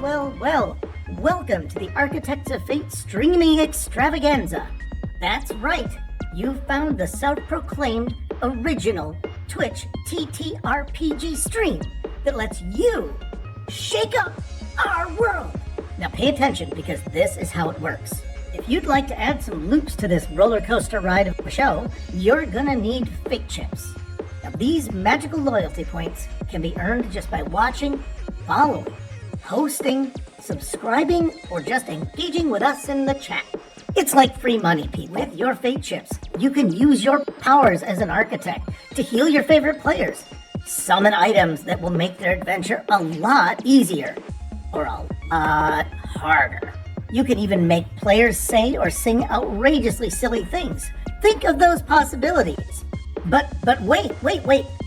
Well. Welcome to the Architects of Fate streaming extravaganza. That's right, you found the self-proclaimed original Twitch TTRPG stream that lets you shake up our world. Now pay attention, because this is how it works. If you'd like to add some loops to this roller coaster ride of a show, you're gonna need fate chips. Now these magical loyalty points can be earned just by watching, following, hosting, subscribing, or just engaging with us in the chat. It's like free money, people. With your fate chips, you can use your powers as an architect to heal your favorite players, summon items that will make their adventure a lot easier, or a lot harder. You can even make players say or sing outrageously silly things. Think of those possibilities. But wait.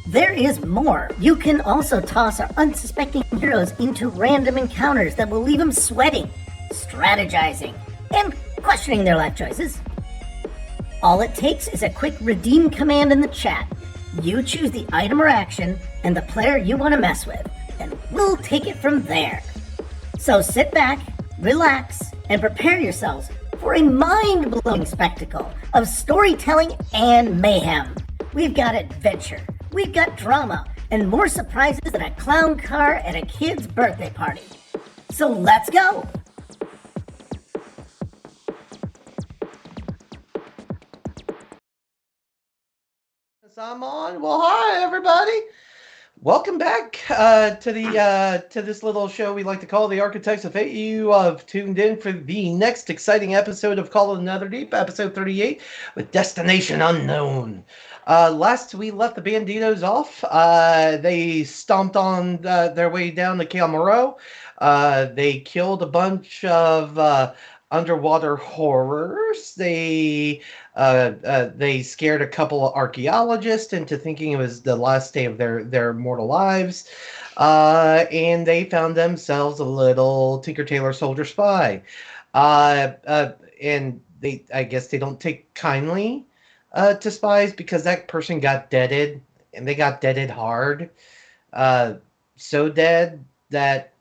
There is more. You can also toss our unsuspecting heroes into random encounters that will leave them sweating, strategizing, and questioning their life choices. All it takes is a quick redeem command in the chat. You choose the item or action and the player you want to mess with, and we'll take it from there. So sit back, relax, and prepare yourselves for a mind-blowing spectacle of storytelling and mayhem. We've got adventure, we've got drama, and more surprises than a clown car at a kid's birthday party. So let's go! I'm on. Well, hi everybody. Welcome back to this little show we like to call the Architects of Fate. You have tuned in for the next exciting episode of Call of Netherdeep, episode 38, with Destination Unknown. Last we left the Banditos off. They stomped on their way down to Calmaro. They killed a bunch of underwater horrors. They scared a couple of archaeologists into thinking it was the last day of their mortal lives. And they found themselves a little Tinker Tailor Soldier Spy. And I guess they don't take kindly to spies, because that person got deaded, and they got deaded hard. So dead that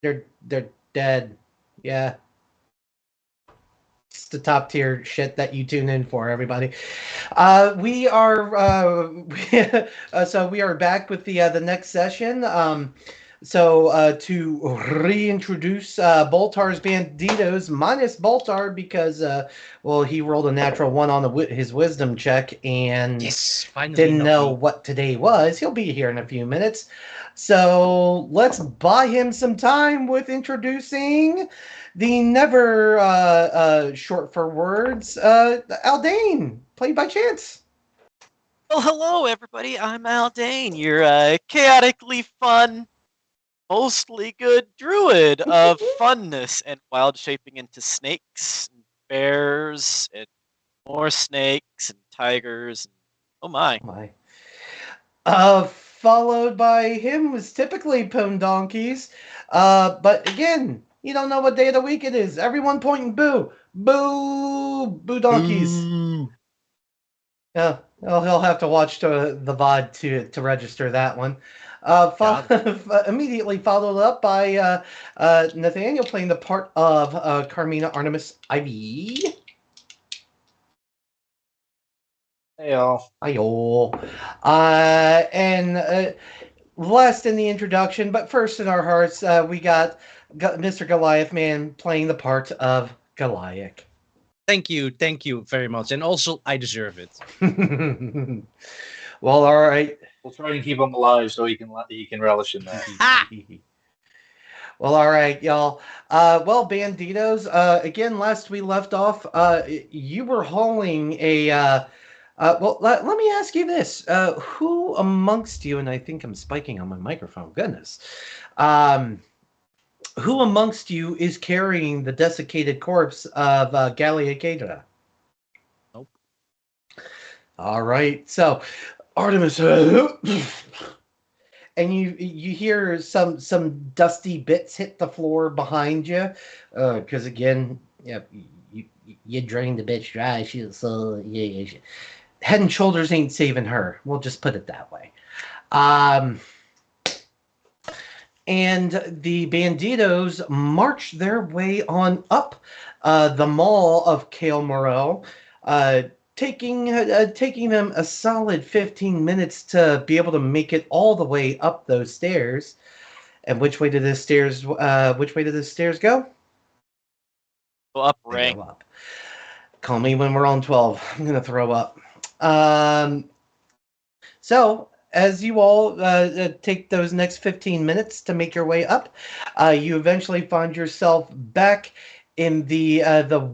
they're dead. Yeah. It's the top tier shit that you tune in for, everybody. We are back with the next session. To reintroduce Boltar's Banditos minus Boltar, because he rolled a natural 1 on his wisdom check and didn't know what today was. He'll be here in a few minutes. So let's buy him some time with introducing the never short for words, Aldane, played by Chance. Well, hello everybody, I'm Aldane, your chaotically fun, mostly good druid of funness and wild shaping into snakes, and bears, and more snakes, and tigers, and oh my. Followed by him was typically Pwn Donkeys, but again, you don't know what day of the week it is. Everyone pointing boo. Boo! Boo Donkeys. Boo. Yeah, he'll have to watch the VOD to register that one. Immediately followed up by Nathaniel playing the part of Carmina Artemis Ivy. Hey-o. And last in the introduction, but first in our hearts, we got Mr. Goliath Man playing the part of Goliath. Thank you very much, and also I deserve it. Well, all right. We'll try and keep him alive so he can relish in that. Well, all right, y'all. Banditos. Again, last we left off, you were hauling a. Let me ask you this: who amongst you, and I think I'm spiking on my microphone. Goodness. Who amongst you is carrying the desiccated corpse of Gallia Cadra? Nope. All right, so Artemis, and you hear some dusty bits hit the floor behind you, because again, you drained the bitch dry. Head and Shoulders ain't saving her. We'll just put it that way. and the Banditos march their way on up the mall of Kale Morel, taking them a solid 15 minutes to be able to make it all the way up those stairs. And which way did the stairs? Which way did the stairs go? Go up They rank. go up. Call me when we're on 12. I'm gonna throw up. So, as you all take those next 15 minutes to make your way up, you eventually find yourself back in the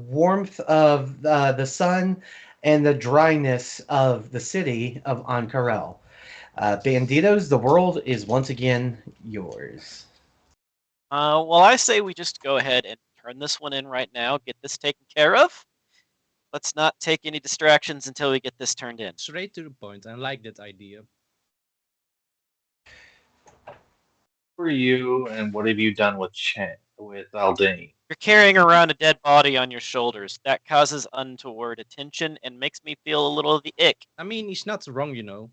warmth of the sun and the dryness of the city of Ankarel. Banditos, the world is once again yours. Well, I say we just go ahead and turn this one in right now, get this taken care of. Let's not take any distractions until we get this turned in. Straight to the point. I like that idea. For you, and what have you done with Aldane? You're carrying around a dead body on your shoulders. That causes untoward attention and makes me feel a little of the ick. I mean, he's not wrong, you know.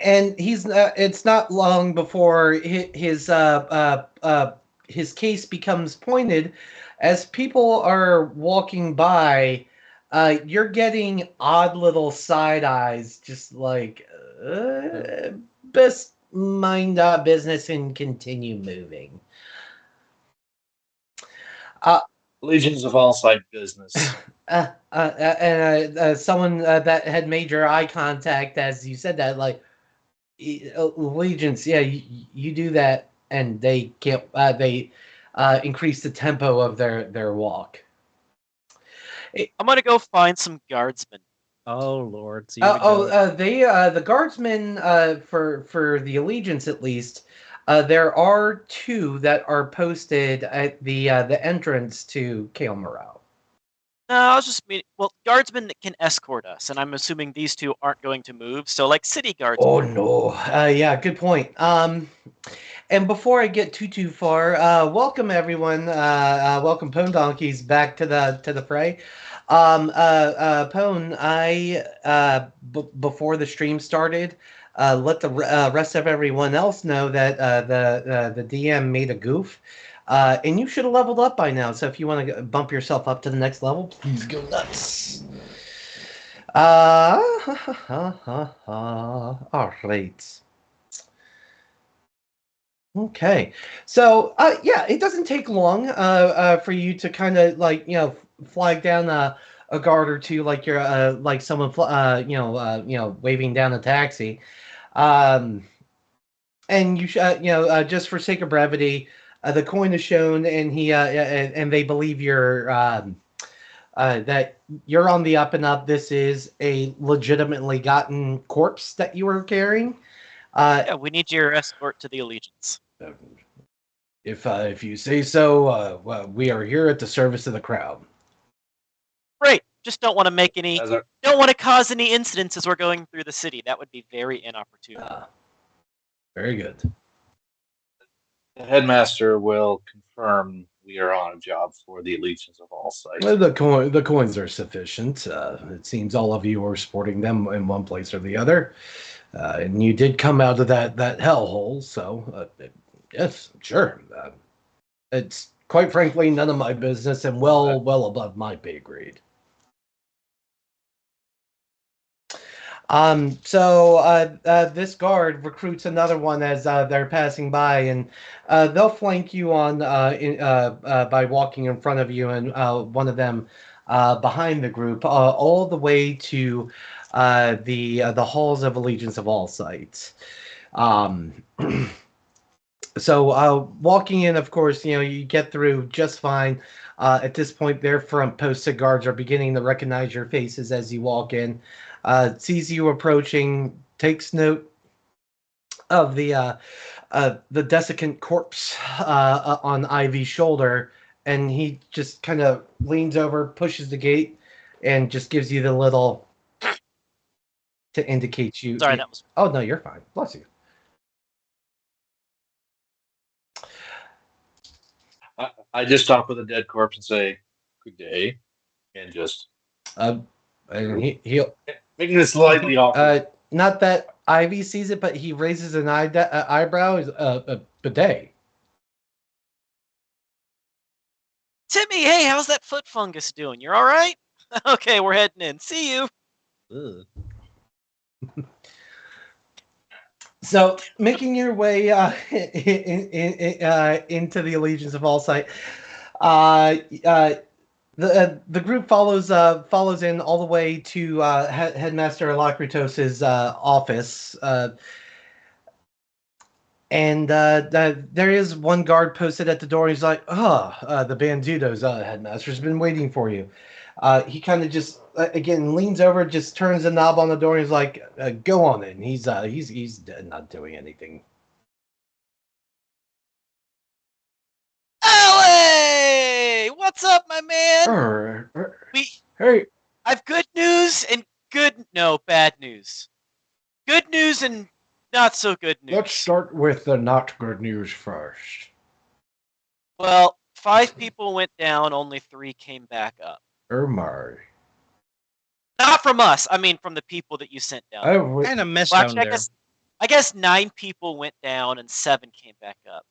And it's not long before his case becomes pointed as people are walking by. You're getting odd little side eyes, just like best mind our business and continue moving. Legions of all side business. And someone that had made your eye contact as you said that, like, allegiance, yeah, you do that, and they can't. They increase the tempo of their walk. I'm gonna go find some guardsmen. Oh Lord. Here we go. The guardsmen for the allegiance at least. There are two that are posted at the entrance to Kale Morale. No, I was just meaning, well, guardsmen that can escort us, and I'm assuming these two aren't going to move, so like city guardsmen. Oh no! Yeah, good point. And before I get too far, welcome everyone. Welcome Pone Donkeys back to the fray. Pone, before the stream started, let the rest of everyone else know that the DM made a goof. And you should have leveled up by now. So if you want to bump yourself up to the next level, please go nuts. All right. Okay. So yeah, it doesn't take long for you to kind of like flag down a guard or two, like you're like someone waving down a taxi. And you just for sake of brevity. The coin is shown, and and they believe you're that you're on the up and up. This is a legitimately gotten corpse that you were carrying. Yeah, we need your escort to the allegiance. If you say so, well, we are here at the service of the crowd. Great. Just don't want to make any. Don't want to cause any incidents as we're going through the city. That would be very inopportune. Very good. The headmaster will confirm we are on a job for the allegiance of all sites. Well, the coins are sufficient. It seems all of you are sporting them in one place or the other, and you did come out of that hellhole. So yes, sure. It's quite frankly none of my business, and well above my pay grade. So this guard recruits another one as they're passing by, and they'll flank you on by walking in front of you, and one of them behind the group, all the way to the halls of allegiance of all sites. So walking in, of course, you get through just fine. At this point, their front posted guards are beginning to recognize your faces as you walk in. Sees you approaching, takes note of the desiccant corpse on Ivy's shoulder, and he just kind of leans over, pushes the gate, and just gives you the little to indicate you. Sorry, that was. Oh no, you're fine. Bless you. I just stop with a dead corpse and say, "Good day," and just And he'll making this slightly awkward. not that Ivy sees it, but he raises an eyebrow. Is a bidet. Timmy, hey, how's that foot fungus doing? You're all right? Okay, we're heading in. See you. Ugh. So, making your way into the Allegiance of All Sight, the group follows in all the way to Headmaster Alakritos's office, and there is one guard posted at the door. He's like, the Banditos headmaster's been waiting for you." He kind of just again leans over, just turns the knob on the door. And he's like, "Go on in." He's not doing anything. LA! What's up, my man? We Hey, I've good news and bad news. Good news and not so good news. let's start with the not good news first. Well, 5 people went down, only 3 came back up. My. Not from us. I mean, from the people that you sent down. Kind of mess Well, down actually, there. I guess 9 people went down and 7 came back up.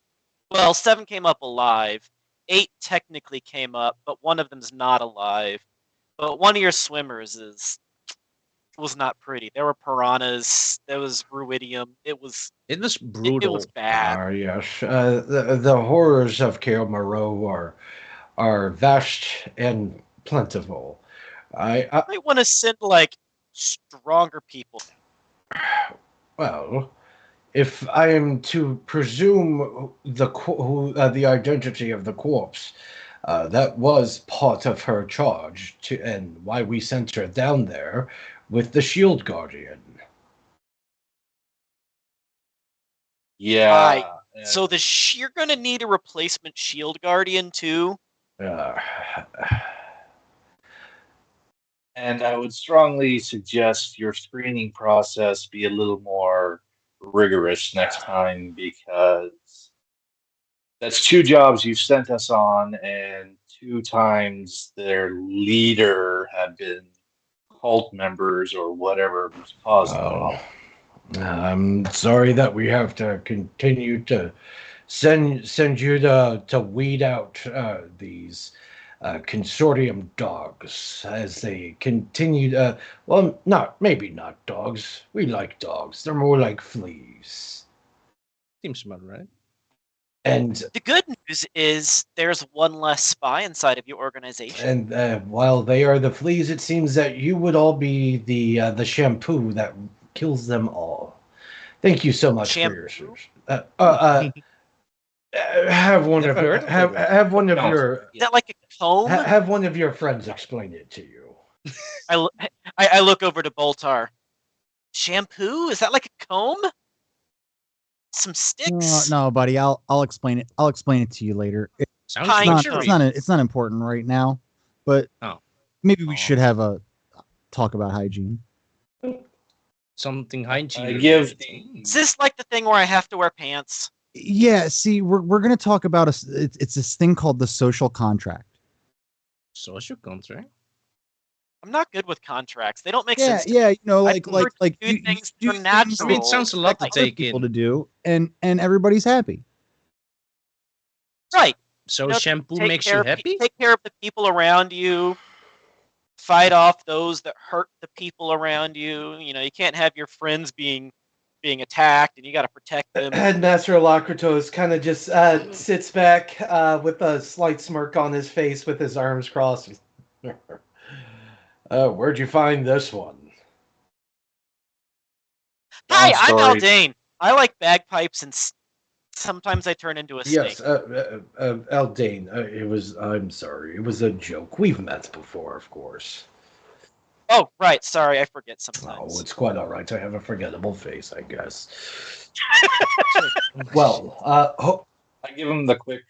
Well, 7 came up alive. 8 technically came up, but one of them's not alive. But one of your swimmers was not pretty. There were piranhas. There was ruidium. It was brutal. It was bad. Yes. The horrors of Kael Moreau are vast and plentiful. I might want to send like stronger people. Well, if I am to presume the identity of the corpse, that was part of her charge and why we sent her down there with the Shield Guardian. Yeah. Right. and- So you're gonna need a replacement Shield Guardian too. And I would strongly suggest your screening process be a little more rigorous next time, because that's 2 jobs you sent us on, and 2 times their leader had been cult members or whatever who's caused the problem. I'm sorry that we have to continue to send you to weed out these Consortium dogs as they continue to, well, maybe not dogs. We like dogs. They're more like fleas. Seems about right. And The good news is there's one less spy inside of your organization. while they are the fleas, it seems that you would all be the shampoo that kills them all. Thank you so much for your service. Have one of Never heard of have one of your Is that like a comb? have one of your friends explain it to you. I look over to Boltar. Shampoo? Is that like a comb? Some sticks? No, buddy. I'll explain it. I'll explain it to you later. Sounds Kind luxurious. It's not important right now, but maybe we should have a talk about hygiene. Something hygiene. I give Is this like the thing where I have to wear pants? Yeah. See, we're gonna talk about it's this thing called the social contract. social contract. I'm not good with contracts. They don't make Yeah, sense. to me. yeah. You know, I like prefer to do you things do that are things natural. I mean, it sounds a lot to that other take people in. to do, and everybody's happy. Right. So You know, shampoo take makes care you of happy? Take care of the people around you. Fight off those that hurt the people around you. You know, you can't have your friends being attacked, and you got to protect them. Headmaster Alacritos kind of just sits back with a slight smirk on his face with his arms crossed. Where'd you find this one? Hi, Long I'm story. Aldane. I like bagpipes, and sometimes I turn into a Yes, snake. Aldane. I'm sorry. It was a joke. We've met before, of course. Oh, right. Sorry, I forget Oh, sometimes. it's quite all right. I have a forgettable face, I guess. Well, I give him the quick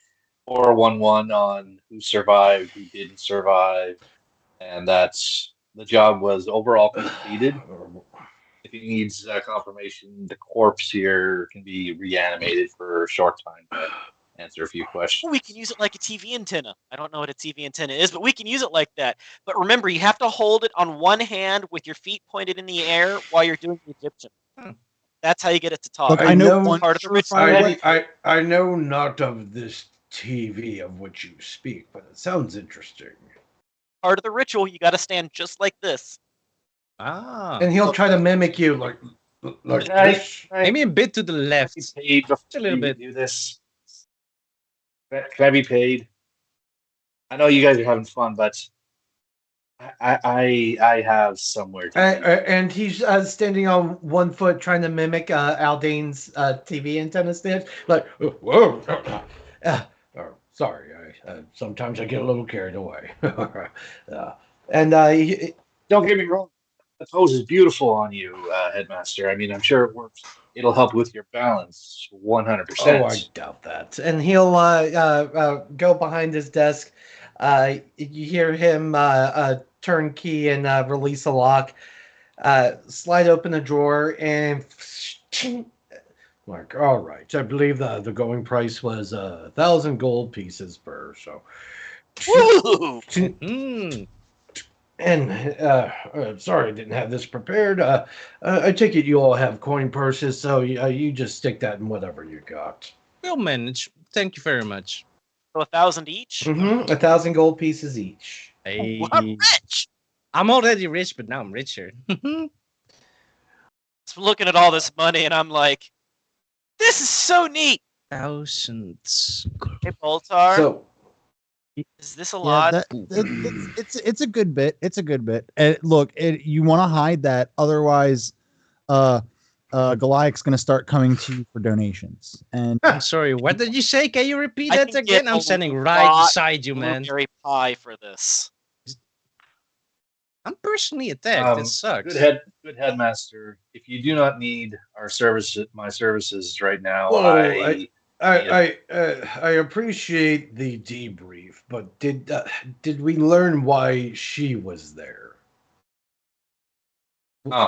411 on who survived, who didn't survive, and that's the job was overall completed. If he needs confirmation, the corpse here can be reanimated for a short time to answer a few questions. Oh, we can use it like a TV antenna. I don't know what a TV antenna is, but we can use it like that. But remember, you have to hold it on one hand with your feet pointed in the air while you're doing the Egyptian. That's how you get it to talk. Look, I I know know- one Part of the ritual. surefire way. I know not of this TV of which you speak, but it sounds interesting. Part of the ritual, you got to stand just like this. Ah. And he'll try to mimic you like this. Maybe a bit to the Can I left. be paid before a little you bit. do this? Can I be paid? I know you guys are having fun, but I have somewhere to be. And he's standing on one foot trying to mimic Aldane's TV antenna stand. Like, whoa. Sorry, sometimes I get a little carried away. And Don't get me wrong. The pose is beautiful on you, Headmaster. I mean, I'm sure it works. It'll help with your balance 100%. oh, I doubt that. And he'll go behind his desk. You hear him turn key and release a lock. Slide open a drawer and like, all right. I believe the going price was 1,000 gold pieces per. So, Woo! Hmm. and sorry, I didn't have this prepared. I take it you all have coin purses, so you just stick that in whatever you got. We'll manage. Thank you very much. So 1,000 each. 1,000 gold pieces each. Hey. Ooh, I'm rich. I'm already rich, but now I'm richer. So looking at all this money, and I'm like, this is so neat. Thousands. Hey, Boltar, So. is this a Yeah, lot? it's a good bit. It's a good bit. And look, you want to hide that, otherwise, Goliath's going to start coming to you for donations. And I'm sorry, what did you say? Can you repeat I that can get again? I'm a standing lot right beside you, man. Blueberry pie for this. I'm personally attacked. It sucks. Good headmaster. If you do not need my services right now, Whoa, I appreciate the debrief, but did we learn why she was there?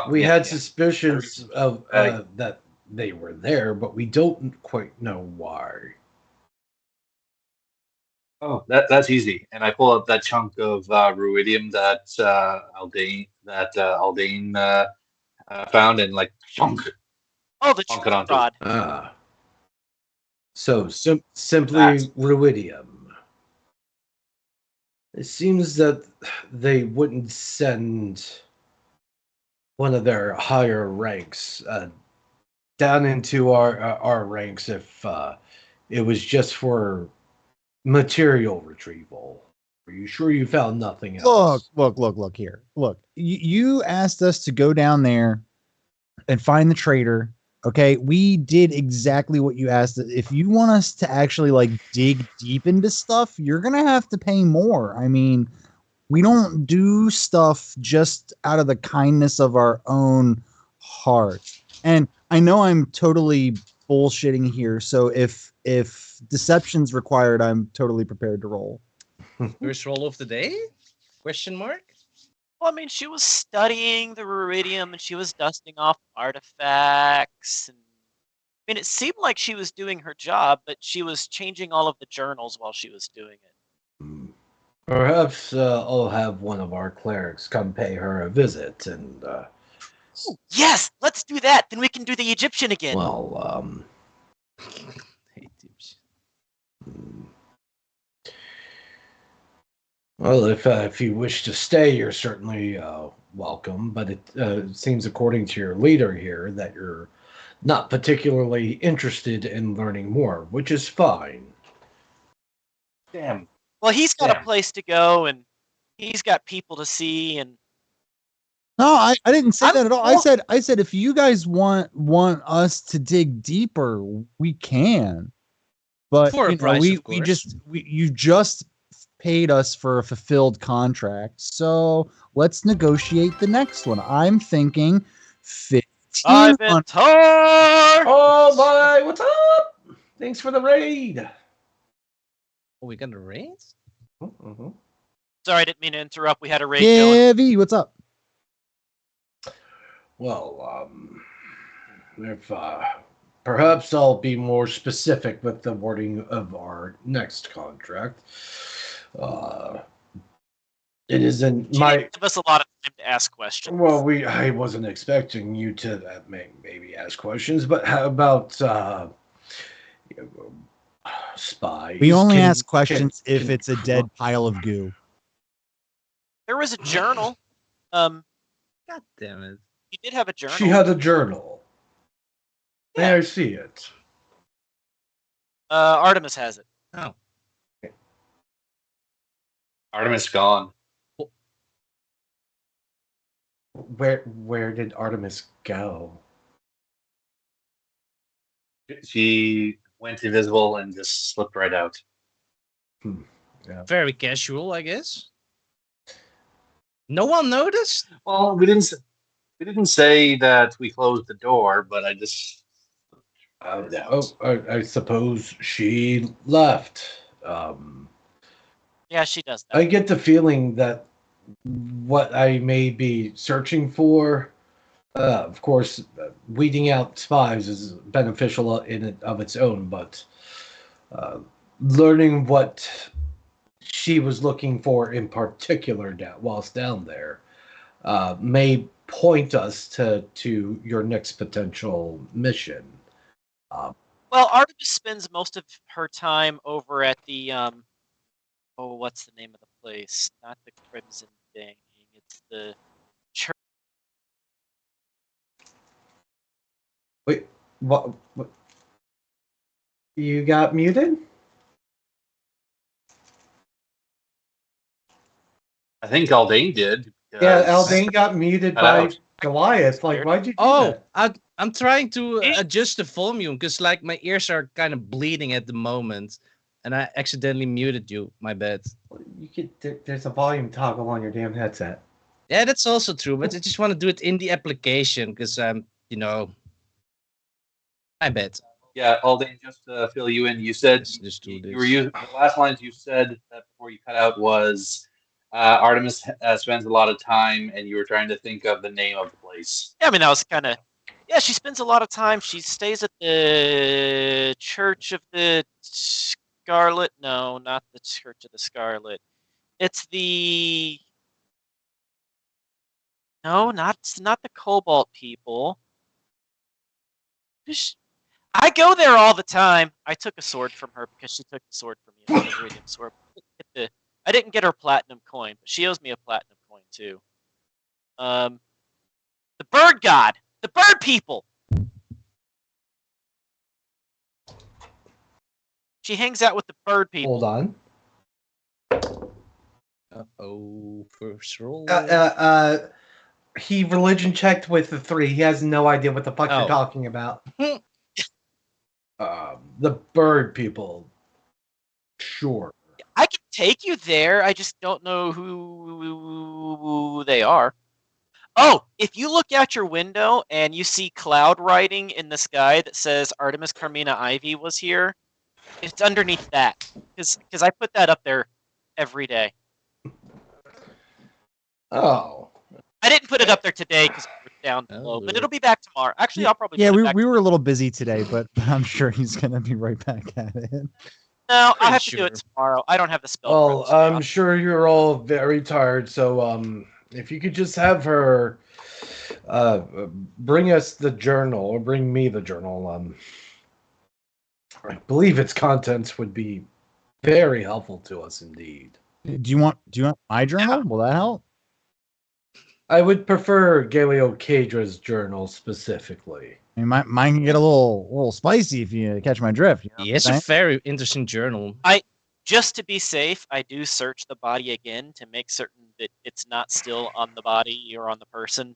We had suspicions of that they were there, but we don't quite know why. Oh, that's easy. And I pull out that chunk of ruidium that Aldane found, and like chunk Oh, the Bonk it onto rod. Ah. So simply That's- ruidium. It seems that they wouldn't send one of their higher ranks down into our ranks if it was just for material retrieval. Are you sure you found nothing else? look here. Look, you asked us to go down there and find the traitor. Okay, we did exactly what you asked. If you want us to actually like dig deep into stuff, you're gonna have to pay more. I mean, we don't do stuff just out of the kindness of our own heart. And I know I'm totally bullshitting here, so if deception's required, I'm totally prepared to roll. First roll of the day? Question mark? Well, I mean, she was studying the ruidium and she was dusting off artifacts. And I mean, it seemed like she was doing her job, but she was changing all of the journals while she was doing it. Perhaps I'll have one of our clerics come pay her a visit, and Ooh, yes, let's do that. Then we can do the Egyptian again. well, well, if you wish to stay, you're certainly welcome. But it seems, according to your leader here, that you're not particularly interested in learning more, which is fine. Damn. Well, he's got Yeah. a place to go and he's got people to see, and No, I didn't say I'm that at all. for- I said if you guys want us to dig deeper, we can. But For a you know, price, we of course. you just paid us for a fulfilled contract, so let's negotiate the next one. I'm thinking 1500. Ivantar! Oh my, what's up? Thanks for the raid. Oh, we got a raid? Mhm. Sorry, I didn't mean to interrupt. We had a raid going. Yeah, V, what's up? Well, if perhaps I'll be more specific with the wording of our next contract. It isn't She my. didn't give us a lot of time to ask questions. Well, I wasn't expecting you to maybe ask questions, but how about spies? We only Can- ask questions can- if can- it's a dead pile of goo. There was a journal. God damn it. You did have a journal. She had a journal. May Yeah. I see it? Artemis has it. Oh. Artemis gone. Where did Artemis go? She went invisible and just slipped right out. Very casual, I guess. No one noticed? Well, we didn't say that we closed the door, but I just I suppose she left. Yeah, she does that. I get the feeling that what I may be searching for, of course, weeding out spies is beneficial in it of its own, but learning what she was looking for in particular whilst down there may point us to your next potential mission. Well, Artemis spends most of her time over at the what's the name of the place? Not the Crimson Thing. It's the church. Wait, what? You got muted? I think Aldane did. Yeah, because- Aldane got muted Cut by out. Goliath. Like, why'd you do Oh, that? I'm trying to Eh? adjust the volume because like my ears are kind of bleeding at the moment, and I accidentally muted you. My bad. You could. There's a volume toggle on your damn headset. Yeah, that's also true, but I just want to do it in the application because my bad. Yeah, Aldane, just to fill you in, you said Let's just do you were this. using the last lines you said that before you cut out was Artemis spends a lot of time, and you were trying to think of the name of the place. Yeah, I mean that was kind of. Yeah, she spends a lot of time. She stays at the Church of the Scarlet. No, not the Church of the Scarlet. It's the. No, not the Cobalt people. I go there all the time. I took a sword from her because she took the sword from me. It was a radium sword. I didn't get her platinum coin, but she owes me a platinum coin too. The bird god, the bird people. She hangs out with the bird people. Hold on. Uh-oh, first roll. He religion checked with the 3. He has no idea what the fuck you're Oh. talking about. The bird people. Sure. I can take you there. I just don't know who they are. Oh, if you look out your window and you see cloud writing in the sky that says Artemis Carmina Ivy was here, it's underneath that. Because I put that up there every day. Oh. I didn't put it up there today because we're down below, but it'll be back tomorrow. Actually, I'll probably Yeah, put it we back were a little busy today, but I'm sure he's gonna be right back at it. No, I'll Pretty have to do it sure. tomorrow. I don't have the spell. Well, for it, I'm sure you're all very tired, so if you could just have her bring us the journal, or bring me the journal. I believe its contents would be very helpful to us indeed. Do you want my journal? Will that help? I would prefer Galileo Cadra's journal specifically. I mean, mine can get a little spicy if you catch my drift. You know Yes, what I'm a very interesting journal. just to be safe, I do search the body again to make certain that it's not still on the body or on the person.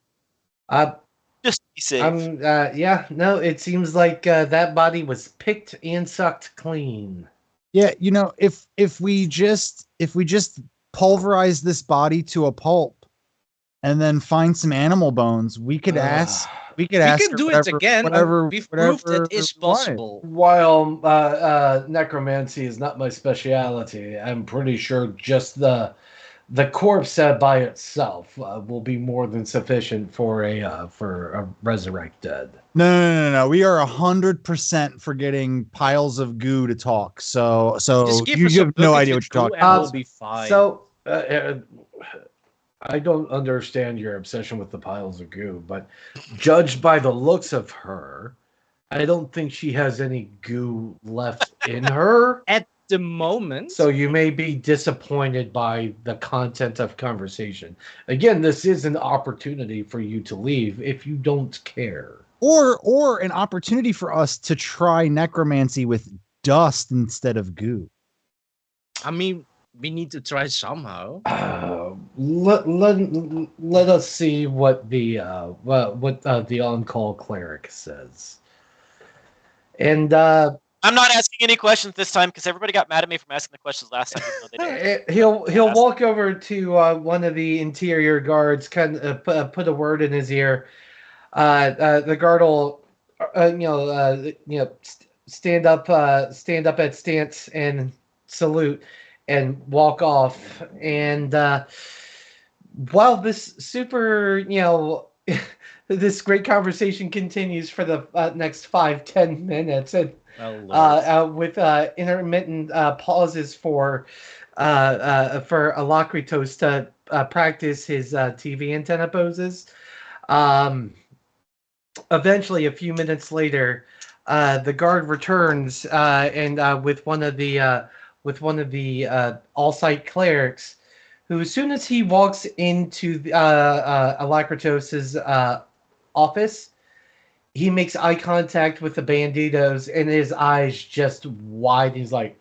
Just to be safe. Yeah, no, it seems like that body was picked and sucked clean. Yeah, if we just pulverize this body to a pulp and then find some animal bones, we could ask. We could We ask. can her do whatever, it again. Whatever, We've proved whatever it is we wanted. possible. While necromancy is not my speciality, I'm pretty sure just the corpse by itself will be more than sufficient for a resurrect dead. No. We are 100% for getting piles of goo to talk. So Just give you us a have no bucket idea with what you're goo talking and about. we'll be fine. So I don't understand your obsession with the piles of goo, but judged by the looks of her, I don't think she has any goo left in her. At the moment, So you may be disappointed by the content of conversation. Again, this is an opportunity for you to leave if you don't care. Or an opportunity for us to try necromancy with dust instead of goo. I mean, we need to try somehow. Let us see what the on-call cleric says. And I'm not asking any questions this time because everybody got mad at me from asking the questions last time. Even though they didn't. he'll walk over to one of the interior guards, kind of put a word in his ear. The guard will, stand up at stance and salute, and walk off. And while this this great conversation continues for the next 5-10 minutes, and with intermittent pauses for Alakritos to practice his TV antenna poses. Eventually, a few minutes later, the guard returns and with one of the all-site clerics, who, as soon as he walks into Alakritos's office, he makes eye contact with the Banditos, and his eyes just wide. He's like,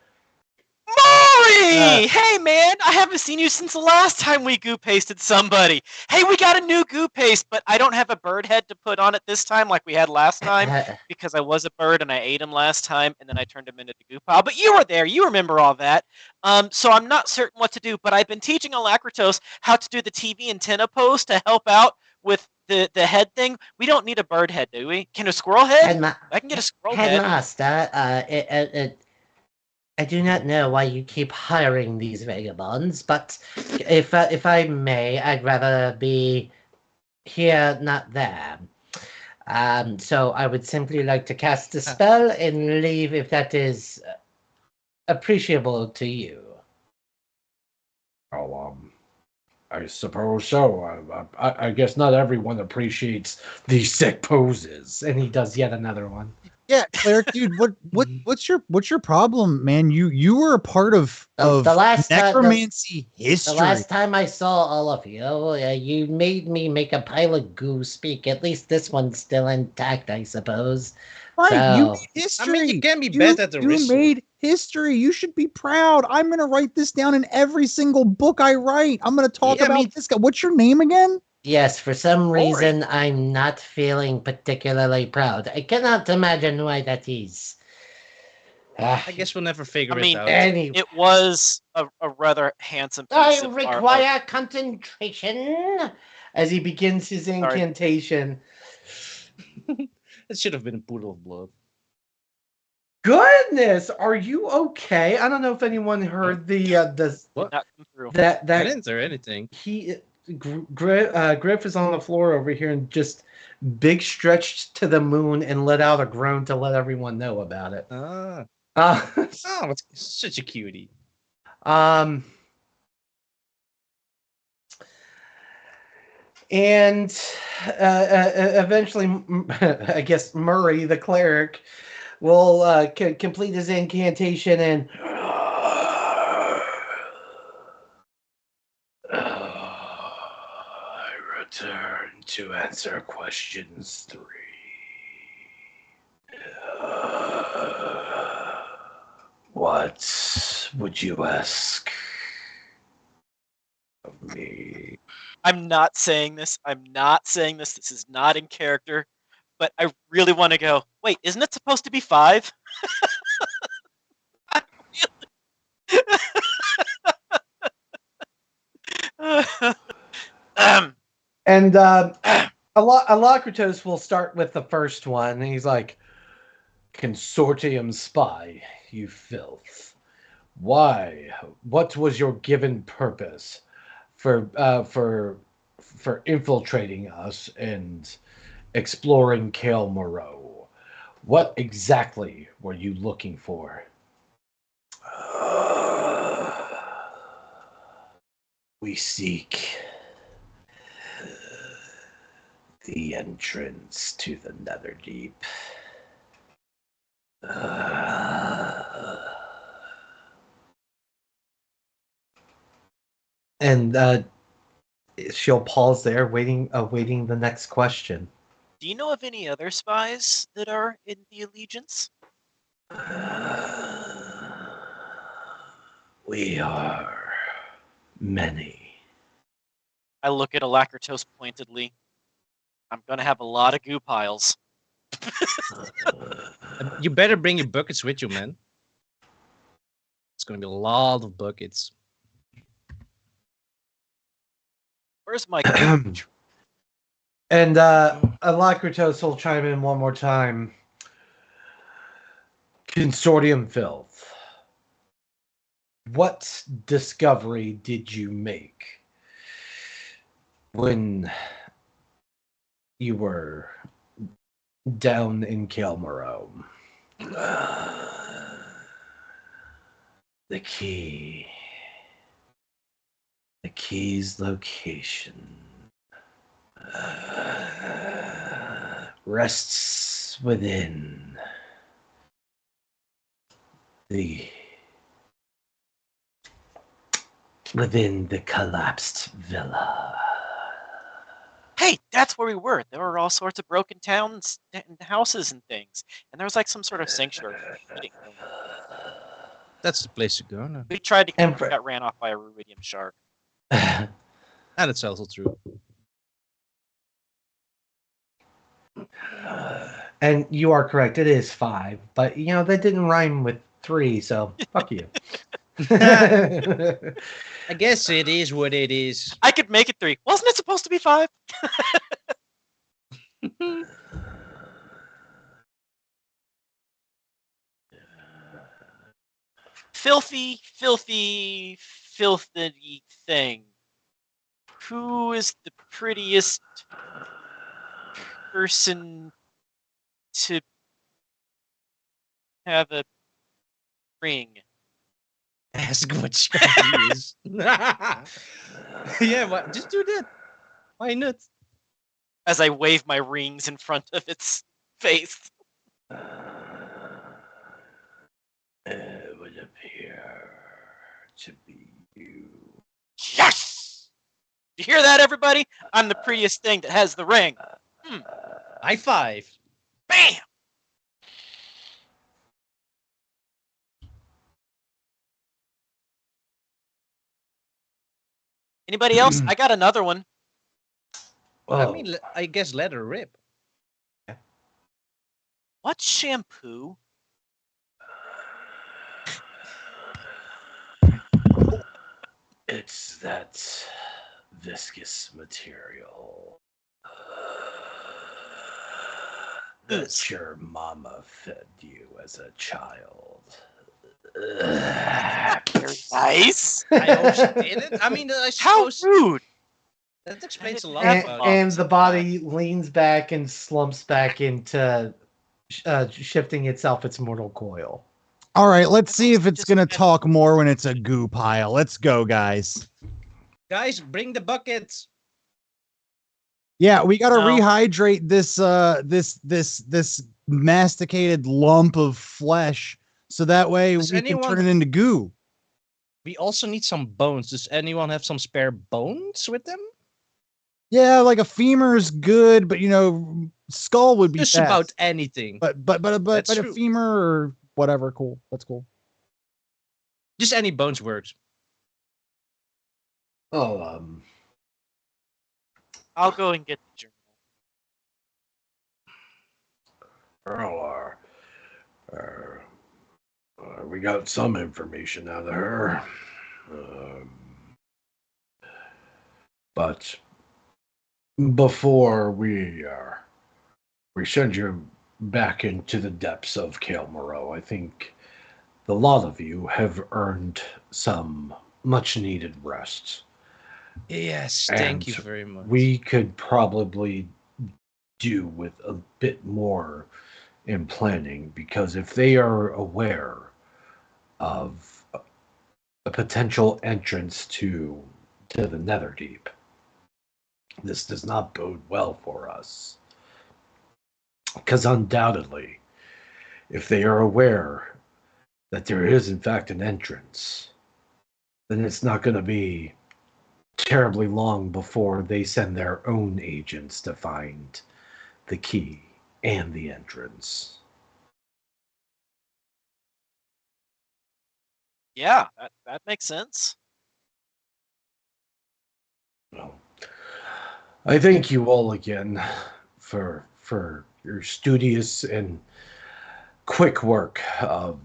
Maury! Hey, man! I haven't seen you since the last time we goo pasted somebody. Hey, we got a new goo paste, but I don't have a bird head to put on it this time like we had last time because I was a bird and I ate him last time and then I turned him into the goo pile. But you were there. You remember all that. So I'm not certain what to do, but I've been teaching Alacritos how to do the TV antenna pose to help out with the head thing. We don't need a bird head, do we? Can a squirrel head? I can get a squirrel head. Headmaster, I do not know why you keep hiring these vagabonds, but if I may, I'd rather be here, not there. So I would simply like to cast a spell and leave if that is appreciable to you. "Oh, I suppose so. I guess not everyone appreciates these sick poses." And he does yet another one. Yeah, cleric dude, what's your problem, man? You were a part of The last necromancy history. The last time I saw all of you, you made me make a pile of goo speak. At least this one's still intact, I suppose. Right, So, you made history. I mean, you can't be bad at the You ritual. made history. You should be proud. I'm gonna write this down in every single book I write. I'm gonna talk about this guy. What's your name again? yes, for some reason, I'm not feeling particularly proud. I cannot imagine why that is. I guess we'll never figure it out. It was a rather handsome piece I of require concentration. As he begins his incantation. It should have been a pool of blood. Goodness, are you okay? I don't know if anyone heard What? Not come through. I didn't hear anything. Griff is on the floor over here and just big stretched to the moon and let out a groan to let everyone know about it. It's such a cutie. And eventually, I guess Murray, the cleric, will complete his incantation and I return to answer questions 3. What would you ask of me? I'm not saying this. This is not in character. But I really want to go, wait, isn't it supposed to be 5? And Alacritos will start with the first one. And he's like, "Consortium spy, you filth. Why? What was your given purpose for infiltrating us and exploring Kale Moreau? What exactly were you looking for?" We seek the entrance to the Netherdeep. And she'll pause there, awaiting the next question. Do you know of any other spies that are in the Allegiance? We are many. I look at Alacritos pointedly. I'm gonna have a lot of goo piles. You better bring your buckets with you, man. It's gonna be a lot of buckets. Where's my And Alacritos will chime in one more time. Consortium filth. What discovery did you make when you were down in Kelmaro? The key. The key's location rests within the collapsed villa. Hey, that's where we were. There were all sorts of broken towns and houses and things. And there was like some sort of sanctuary. That's the place to go now. We tried to And got ran off by a rubidium shark. And it's also true. And you are correct. It is 5, but that didn't rhyme with 3, so fuck you. I guess it is what it is. I could make it 3. Wasn't it supposed to be 5? Filthy thing. Who is the prettiest person to have a ring? Ask what your idea is. Yeah, just do that. Why not? As I wave my rings in front of its face. It would appear to be you. Yes! You hear that, everybody? I'm the prettiest thing that has the ring. High five. Bam! Anybody else? I got another one. I mean, I guess let her rip. What shampoo? It's that viscous material that your mama fed you as a child. Very nice. I hope she didn't. I mean, I How suppose rude. that explains a lot And, about and it. the body leans back and slumps back into shifting itself its mortal coil. All right, let's see if it's gonna talk more when it's a goo pile. Let's go, guys. Guys, bring the buckets. Yeah, we gotta No. rehydrate this masticated lump of flesh, so that way Does we can anyone- turn it into goo. We also need some bones. Does anyone have some spare bones with them? Yeah, like a femur is good, but skull would be Just best. about anything. But That's a true. femur or whatever, cool. That's cool. Just any bones works. Oh, I'll go and get the journal. We got some information out of her. But before we send you back into the depths of Kelmaro, I think the lot of you have earned some much needed rest. Yes, And thank you very much. We could probably do with a bit more in planning, because if they are aware of a potential entrance to to the Netherdeep. This does not bode well for us. Because undoubtedly, if they are aware that there is in fact an entrance, then it's not going to be terribly long before they send their own agents to find the key and the entrance. Yeah, that makes sense. Well, I thank you all again for your studious and quick work of,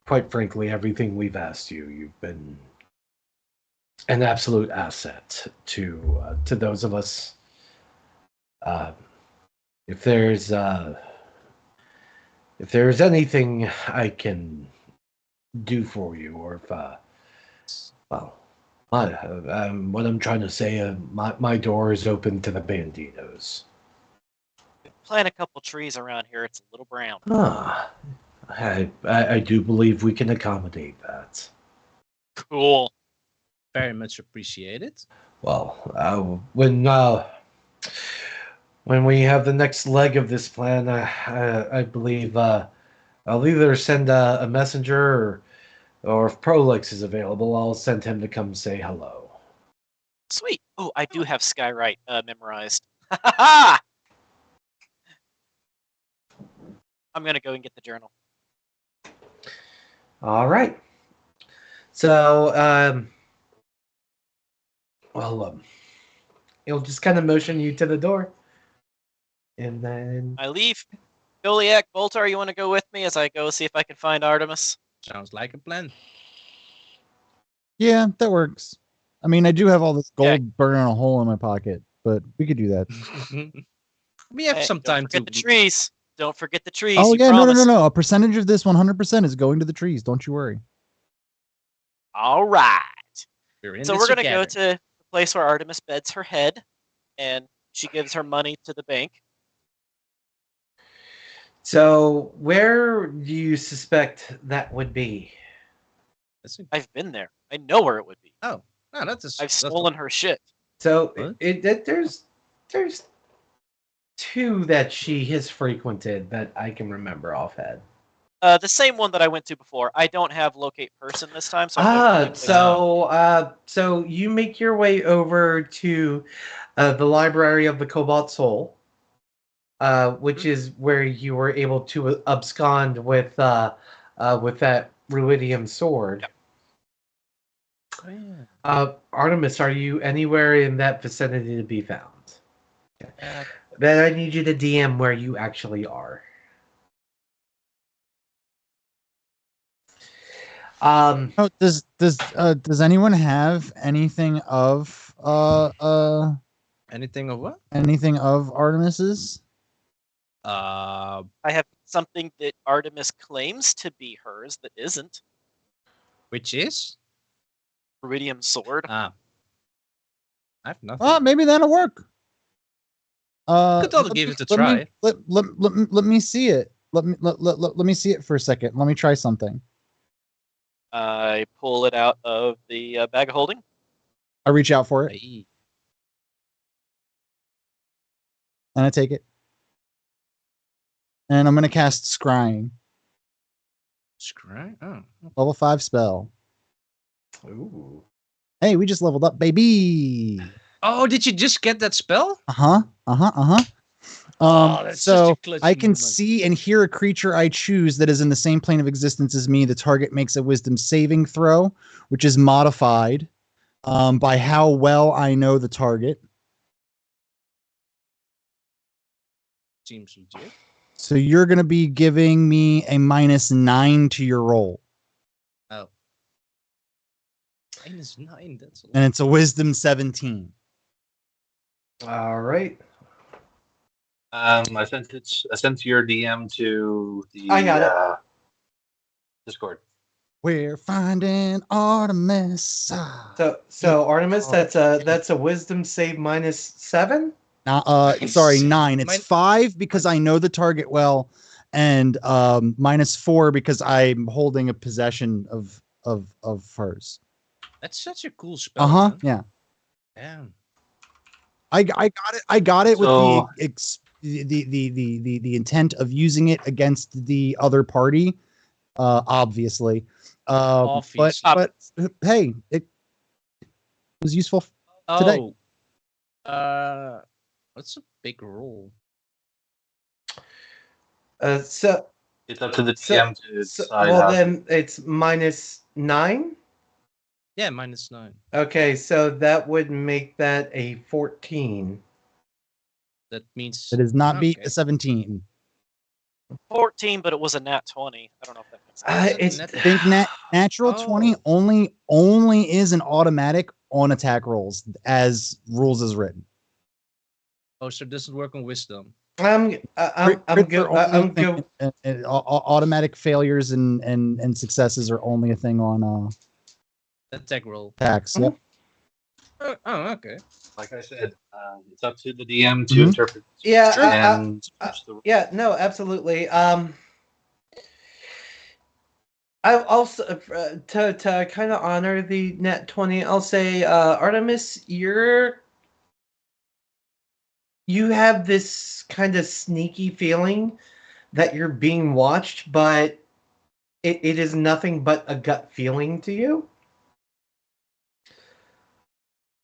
quite frankly, everything we've asked you. You've been an absolute asset to those of us. If there's anything I can do for you, or if well, what I'm trying to say, my door is open to the Banditos. Plant a couple trees around here. It's a little brown. I do believe we can accommodate that. Cool. Very much appreciated. Well, when we have the next leg of this plan, I believe I'll either send a messenger, or if Prolix is available, I'll send him to come say hello. Sweet. Oh, I do have Skywrite memorized. Ha! I'm gonna go and get the journal. All right. So, he'll just kind of motion you to the door, and then I leave. Goliath, Boltar, you want to go with me as I go see if I can find Artemis? Sounds like a plan. Yeah, that works. I mean, I do have all this gold Okay. burning a hole in my pocket, but we could do that. We have Hey, some time don't to. forget the trees. Don't forget the trees. Oh you yeah, promised. no. A percentage of this 100% is going to the trees. Don't you worry. All right. We're in So this we're gonna go together. to the place where Artemis beds her head, and she gives her money to the bank. So, where do you suspect that would be? That's a- I've been there. I know where it would be. Oh, no, I've stolen her shit. So, What? there's two that she has frequented that I can remember offhand. The same one that I went to before. I don't have locate person this time, so I have no clue. So you make your way over to the Library of the Cobalt Soul, which is where you were able to abscond with that ruidium sword. Yep. Oh, yeah. Artemis, are you anywhere in that vicinity to be found? Uh, Then I need you to DM where you actually are. Oh, does anyone have anything of anything of what? anything of Artemis's? Uh, I have something that Artemis claims to be hers that isn't. which is? Iridium sword. I have nothing. Oh, maybe that'll work. Could all give it a try. Let me see it. Let me see it for a second. Let me try something. I pull it out of the bag of holding. I reach out for it Aye. and I take it. And I'm gonna cast Scrying. Scry? Oh. Level 5 spell. Ooh. Hey, we just leveled up, baby. Oh, did you just get that spell? Uh-huh. That's such So a clutch I can movement. see and hear a creature I choose that is in the same plane of existence as me. The target makes a wisdom saving throw, which is modified by how well I know the target. Seems legit. So you're going to be giving me a -9 to your roll. Oh. -9, that's a lot. And it's a wisdom 17. All right. I sent your DM to the I got Discord. We're finding Artemis. So Artemis, that's a wisdom save -7. Sorry, 9. It's Mine- 5 because I know the target well, and -4 because I'm holding a possession of hers. That's such a cool spell. Uh-huh. Man. Yeah. Damn. I got it. I got it with So- the intent of using it against the other party, obviously. Obvious. But hey, it was useful today. Oh. What's a big roll? So It's up to the So- DM to decide well, how to. then it's -9. Yeah, -9. Okay, so that would make that a 14. That means It does not beat okay. a 17. 14, but it was a nat 20. I don't know if that makes sense. It's Net- I think natural 20 only is an automatic on attack rolls as rules is written. Oh, so it doesn't work on wisdom. I'm Crits are go. only I'm a thing- go. automatic failures and successes are only a thing on Attack roll. attacks. Mhm. Yep. Oh, okay. Like I said, it's up to the DM to Mhm. interpret. Yeah, And yeah, no, absolutely. I also to kind of honor the net 20, I'll say, Artemis, you have this kind of sneaky feeling that you're being watched, but it is nothing but a gut feeling to you.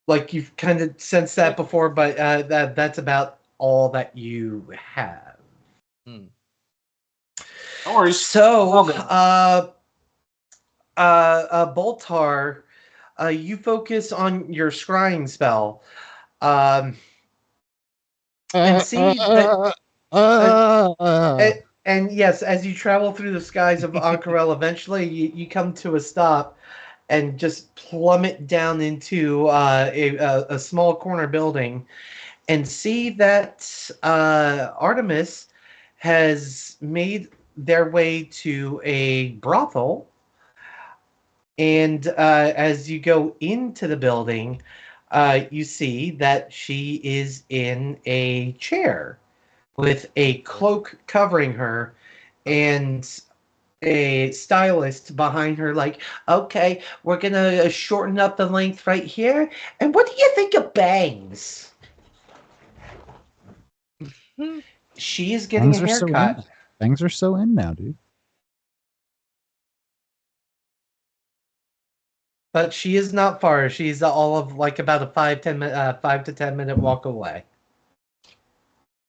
Like you've kind of sensed that before, but that's about all that you have. no worries. So, All good. Boltar, you focus on your scrying spell, and see that. And yes, as you travel through the skies of Ankarel, eventually you come to a stop and just plummet down into a small corner building and see that Artemis has made their way to a brothel. And as you go into the building, you see that she is in a chair with a cloak covering her and a stylist behind her, like, okay, we're gonna shorten up the length right here. And what do you think of bangs? She is getting a haircut. Things are so in now, dude. But she is not far. She's all of like about a 5 to 10 minute walk away.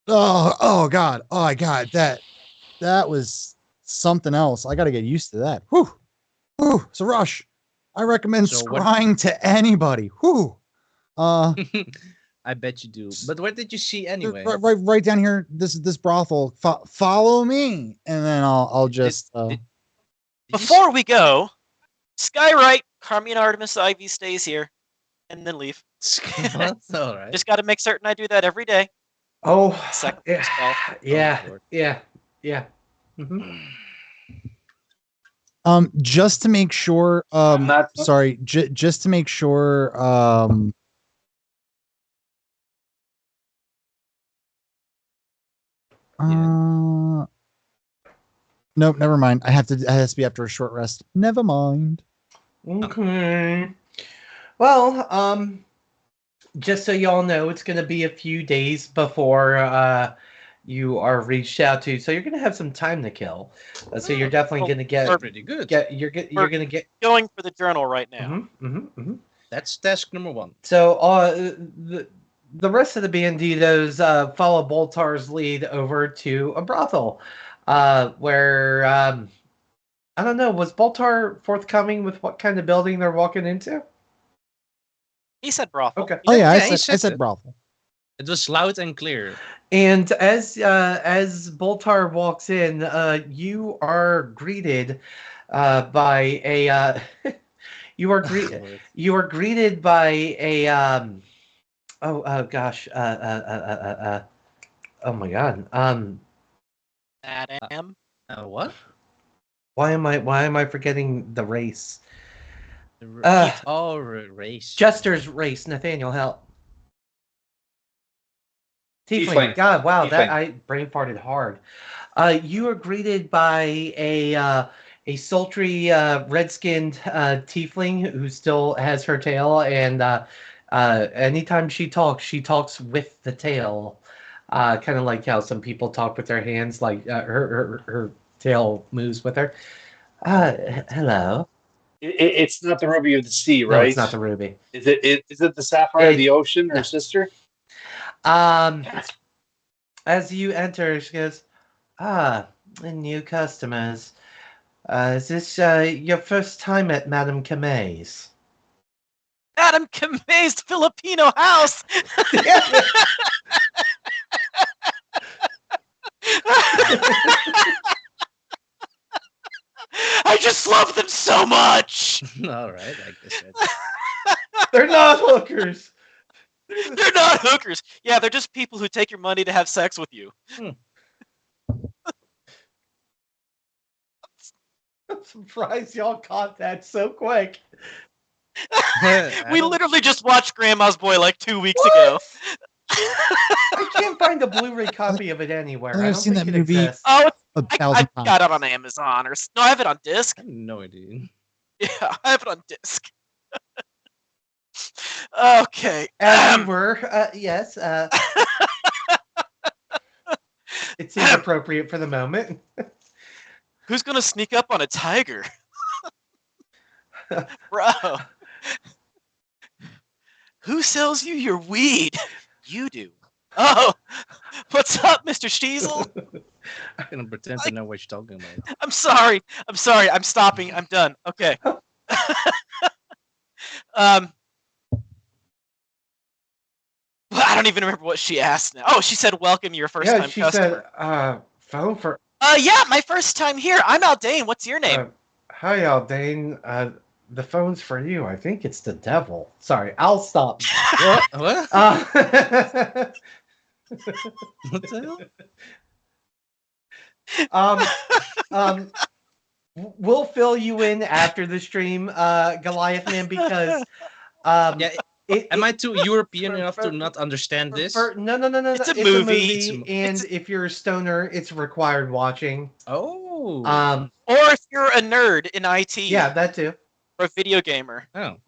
Oh God. Oh my God. That was something else. I got to get used to that. Whew. Whew. It's a rush. I recommend So what- scrying to anybody. Whew. I bet you do. But what did you see anyway? Right down here. This brothel. Follow me, and then I'll just. Did you Before we go, Skywrite, Carmine Artemis Ivy stays here, and then leave. That's all right. Just got to make certain I do that every day. Oh, Second yeah, spell. yeah, Oh, Lord. yeah, yeah. Mhm. Just to make sure. I'm not- Sorry. Just to make sure. Nope, never mind. It has to be after a short rest. Never mind. Okay. Well, just so y'all know, it's going to be a few days before you are reached out to, so you're going to have some time to kill. So you're definitely going to get Pretty good. you're going to get. Going for the journal right now. That's task number 1. So the rest of the Banditos follow Boltar's lead over to a brothel, where I don't know. Was Boltar forthcoming with what kind of building they're walking into? He said brothel. Okay. Oh yeah, Yeah, I he said said it. brothel. It was loud and clear. And as Boltar walks in, you are greeted by a you are greeted by a oh gosh oh my god Adam. What? why am I forgetting the race? Race. Jester's race. Nathaniel, help. Tiefling. God, wow, that Tiefling. I brain farted hard. You are greeted by a sultry red-skinned tiefling who still has her tail, and anytime she talks with the tail, kind of like how some people talk with their hands, like her tail moves with her. Hello. It's not the ruby of the sea, No, right? it's not the ruby. Is it the sapphire of the ocean, her no. sister? As you enter, she goes, new customers. Is this your first time at Madame Kame's? Madam Kame's Filipino house. I just love them so much. All right, I guess. They're not hookers. They're not hookers. Yeah, they're just people who take your money to have sex with you. I'm surprised y'all caught that so quick. We literally just watched Grandma's Boy like 2 weeks ago. I can't find a Blu-ray copy of it anywhere. I think I've seen think that it movie. exists. Oh, A I thousand times. got it on Amazon no, I have it on disc. I have no idea. Yeah, I have it on disc. Okay. As we were, yes. It seems appropriate for the moment. Who's gonna sneak up on a tiger? Bro. Who sells you your weed? You do. Oh, what's up, Mr. Stiesel? I'm gonna pretend to know what you're talking about. I'm sorry. I'm stopping. I'm done. Okay. I don't even remember what she asked now. Oh, she said, "Welcome, your first time she customer." said, phone for... Yeah, my first time here. I'm Aldane. What's your name? Hi, Aldane. The phone's for you. I think it's the devil. Sorry, I'll stop. What? What the hell? We'll fill you in after the stream, Goliath Man, because Yeah. Am I too European enough to not understand this? No. It's a movie. And if you're a stoner, it's required watching. Oh. Or if you're a nerd in IT. Yeah, that too. Or a video gamer. Oh.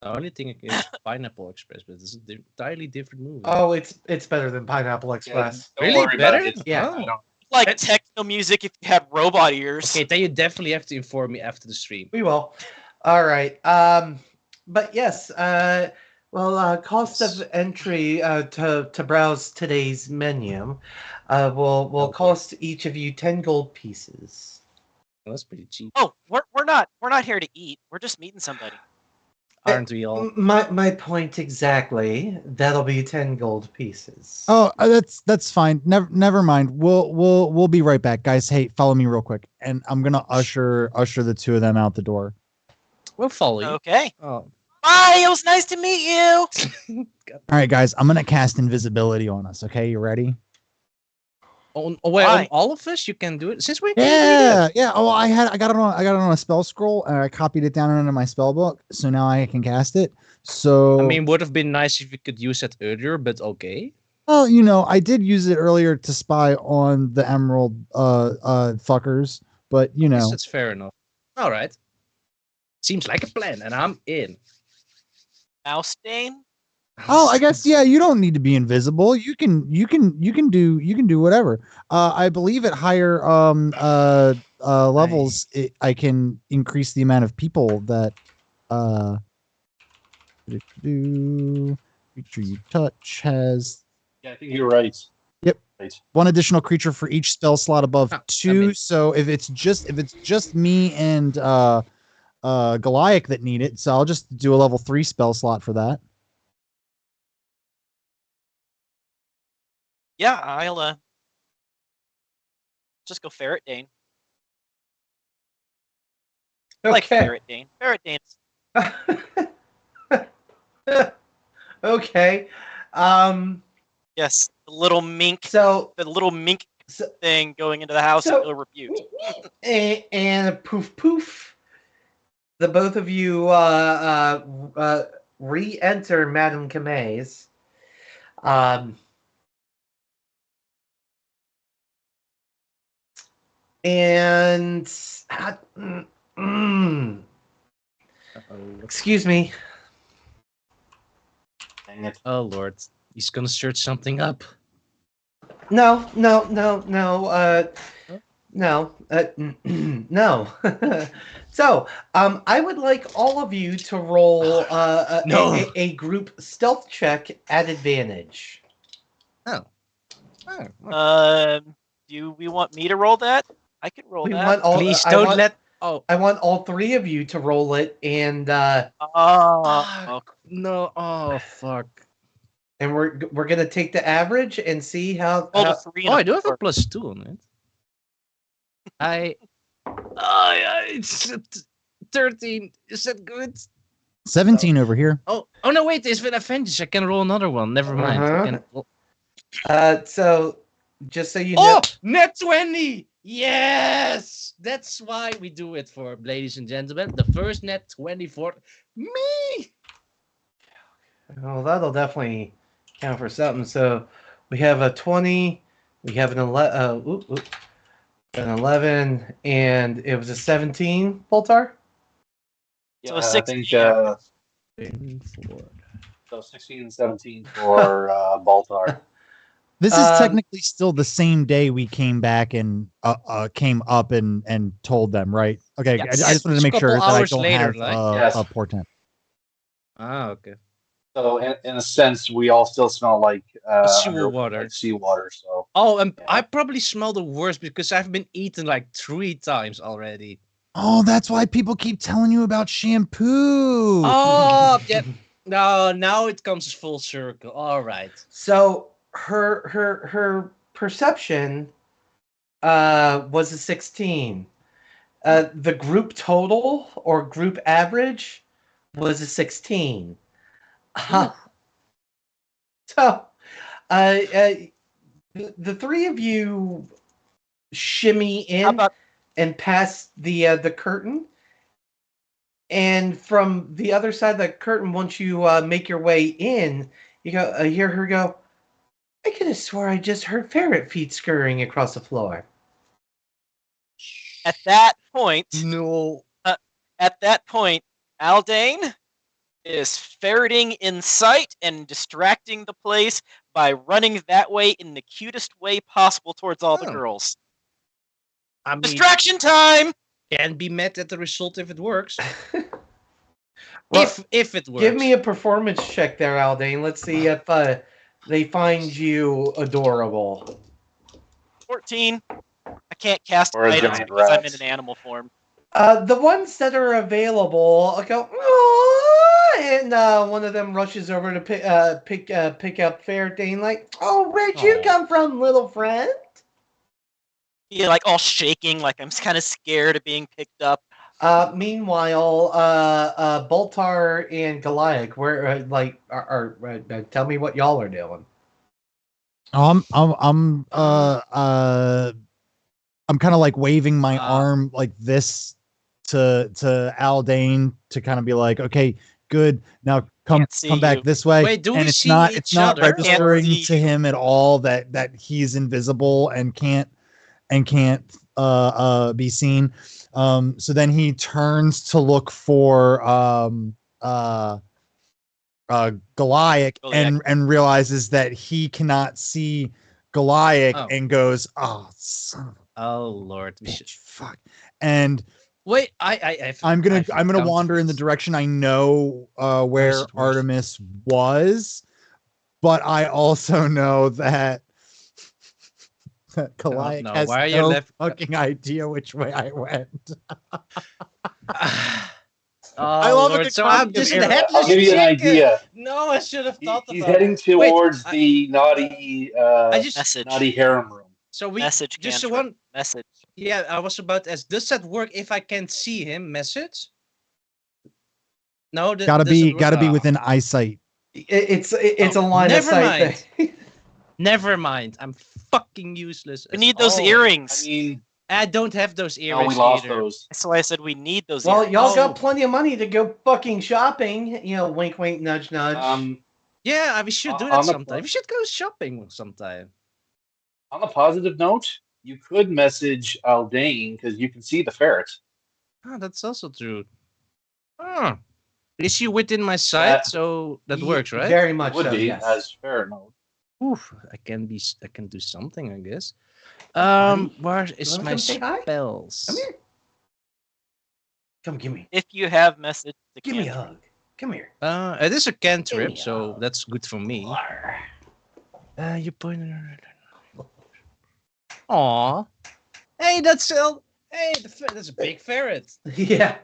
The only thing is Pineapple Express, but it's an entirely different movie. Oh, it's better than Pineapple Express. Don't Really? worry about Better? it. Yeah. I don't- Like techno music if you had robot ears. Okay, then you definitely have to inform me after the stream. We will. All right. But yes. Cost of entry to browse today's menu will Okay. cost each of you 10 gold pieces. Well, that's pretty cheap. Oh, we're not here to eat. We're just meeting somebody. Aren't we all? My point exactly. That'll be 10 gold pieces. Oh, that's fine. Never mind. We'll be right back, guys. Hey, follow me real quick, and I'm gonna usher the two of them out the door. We'll follow you. Okay. Oh. Bye. It was nice to meet you. All right, guys. I'm gonna cast invisibility on us. Okay, you ready? Wait, Why? on all of us, you can do it. Since we can do it. Yeah. Oh, I got it on a spell scroll, and I copied it down into my spell book, so now I can cast it. So I mean, would have been nice if we could use it earlier, but okay. well, I did use it earlier to spy on the emerald fuckers, but Yes, that's fair enough. All right. Seems like a plan, and I'm in. Mouse Dane? Oh, I guess you don't need to be invisible. You can do whatever. I believe at higher levels I can increase the amount of people that creature you touch has Yeah, I think you're right. Yep. Right. one additional creature for each spell slot above two. So if it's just me and Goliath that need it, so I'll just do a level 3 spell slot for that. Yeah, I'll just go Ferret Dane. I like Ferret Dane. Ferret Dane's Okay. yes, the little mink So thing going into the house so- and ill repute. and poof poof, the both of you re-enter Madame Kame's. And Uh-oh. excuse me. Dang it. Oh Lord, he's gonna search something up. No. No. No. So, I would like all of you to roll No. a group stealth check at advantage. Oh. Oh. Do we want me to roll that? I can roll We that. want all. Please don't let. Oh. I want all three of you to roll it, and Oh, No. Oh fuck. we're gonna take the average and see how. rolled a 3 Oh, and I do have a 4. +2 on it. It's 13. Is that good? 17 over here. Oh no! Wait, it's with advantage. I can roll another one. Never mind. I can... So, just so you know. Oh, net 20. Yes, that's why we do it for, ladies and gentlemen. The first net 20 for me. Well, that'll definitely count for something. So we have a 20, we have an 11, and it was a 17, Boltar? So Yeah, a I 16 think average. so 16 and 17 for Baltar. This is technically still the same day we came back and came up and told them, right? Okay, Yes. I just wanted to make Couple sure that I hours don't later, have like? Yes. a portent. Ah, okay. So in a sense, we all still smell like Seawater. like seawater. So Oh, and Yeah. I probably smell the worst because I've been eaten like 3 times already. Oh, that's why people keep telling you about shampoo. Oh, yeah. No, now it comes full circle. All right. So her perception was a 16. The group total or group average was a 16. So the three of you shimmy How in about and past the curtain, and from the other side of the curtain, once you make your way in, you go hear her go, I could have swore I just heard ferret feet scurrying across the floor. at that point, No. Aldane is ferreting in sight and distracting the place by running that way in the cutest way possible towards all the Oh. girls. I mean, Distraction time! can be met at the result if it works. Well, if it works. give me a performance check there, Aldane. Let's see if they find you adorable. 14. I can't cast Or a items giant because I'm rat. in an animal form. The ones that are available go, "Aw," and one of them rushes over to pick up Ferretane, like, oh, where'd you Aw. come from, little friend? Yeah, like all shaking, like I'm kind of scared of being picked up. Meanwhile, Boltar and Goliath, where tell me what y'all are doing. I'm kind of like waving my arm like this to Aldane to kind of be like, okay, good. Now come Can't see back you. this way. Wait, do and we it's see not each other? registering Can't see to him at all that he's invisible and can't be seen. So then he turns to look for Goliath and realizes that he cannot see Goliath and goes, oh, son of Oh Lord, we a should. bitch, fuck. And Wait, I'm gonna wander in the direction I know where it worth? Artemis was, but I also know that Goliath has why are you no left? fucking idea which way I went. Oh love a Lord, good so I'm cognitive just an error. headless I'll give you an chicken. idea. No, I should have thought He's about heading it. towards Wait, the naughty Message. naughty harem room. So we Message just the cantrip. one. Message. Yeah, I was about to ask. Does that work if I can't see him? Message? No, Gotta be within eyesight. It's a line never of sight mind. thing. Never mind. I'm fucking useless. We as need those always. earrings. I mean, I don't have those no, earrings we lost either. those. That's why I said we need those Well, earrings. y'all got plenty of money to go fucking shopping. You know, wink, wink, nudge, nudge. Yeah, we should do on that the sometime. pl- We should go shopping sometime. On a positive note, you could message Aldane because you can see the ferret. Oh, that's also true. Oh, is she within my sight? That So that Ye- works, right? Very it much would so. be Yes. as ferret mode. Oof, I can do something, I guess. Buddy, Where you is wanna my come say hi? spells? Come here. Come, If you have message the give me a cantrip. hug. Come here. It is a Give me cantrip, a so hug. that's good for me. Arr. You pointed. Aw. Hey, that's that's a big ferret. Yeah.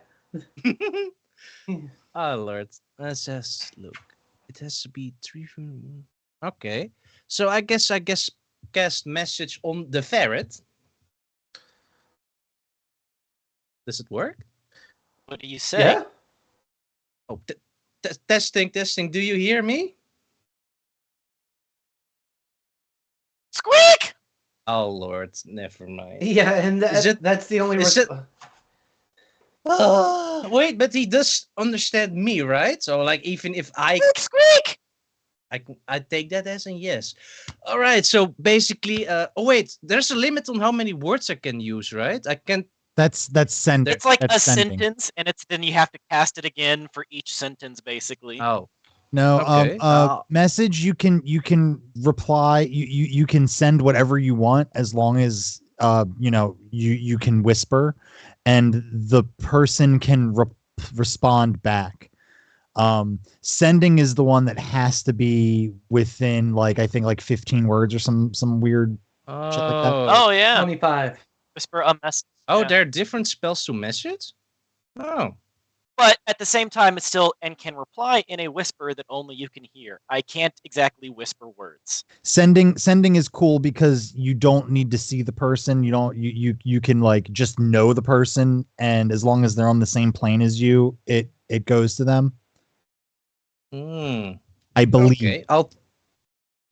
Oh Lord. Let's just look. It has to be 3 from. Okay. So I guess cast message on the ferret. Does it work? What do you say? Yeah. Oh, testing. Do you hear me? Squeak! Oh Lord, never mind. Yeah, and that's the only. is it- Wait, but he does understand me, right? So like, even if Squeak! I take that as a yes. All right. So basically, oh wait, there's a limit on how many words I can use, right? I can. That's sending. It's like that's a sending. sentence, and then you have to cast it again for each sentence, basically. Oh, No, Okay, message you can reply. You can send whatever you want as long as you can whisper, and the person can respond back. Sending is the one that has to be within I think 15 words or some weird shit like that. Oh yeah, 25. whisper a message. Oh, yeah. there are different spells to message. Oh, But at the same time, it's still and can reply in a whisper that only you can hear. I can't exactly whisper words. Sending is cool because you don't need to see the person. You don't you can just know the person, and as long as they're on the same plane as you, it goes to them. Hmm. I believe. Okay.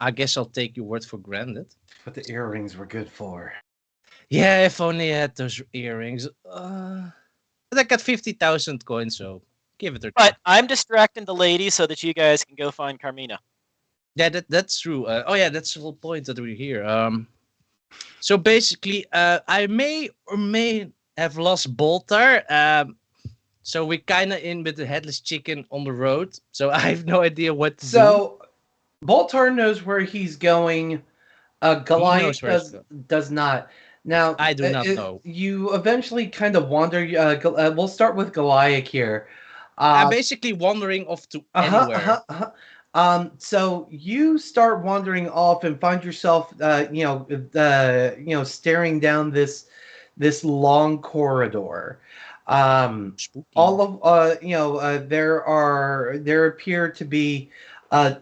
I guess I'll take your word for granted. What the earrings were good for. Yeah, if only I had those earrings. But I got 50,000 coins, so give it a try. But I'm distracting the lady so that you guys can go find Carmina. Yeah, that's true. Oh yeah, that's the whole point that we're here. So basically, I may or may have lost Boltar. So we're kind of in with the headless chicken on the road. So I have no idea what to do. So, Boltar knows where he's going. Goliath where he's does not. Now, I do not know. You eventually kind of wander. We'll start with Goliath here. I'm basically wandering off to anywhere. So you start wandering off and find yourself, staring down this long corridor. Spooky. All of there appear to be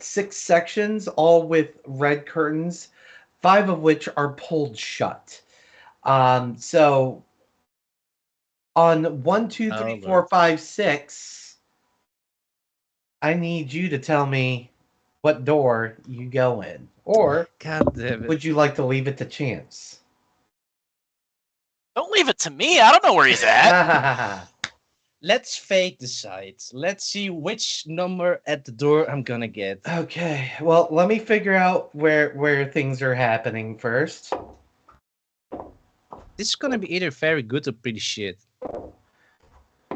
6 sections, all with red curtains, 5 of which are pulled shut. So on 1, 2, 3, 4, 5, 6, I need you to tell me what door you go in, or God damn it. would you like to leave it to chance? Don't leave it to me. I don't know where he's at. Let's fate decide. Let's see which number at the door I'm gonna get. Okay, well, let me figure out where things are happening first. This is gonna be either very good or pretty shit.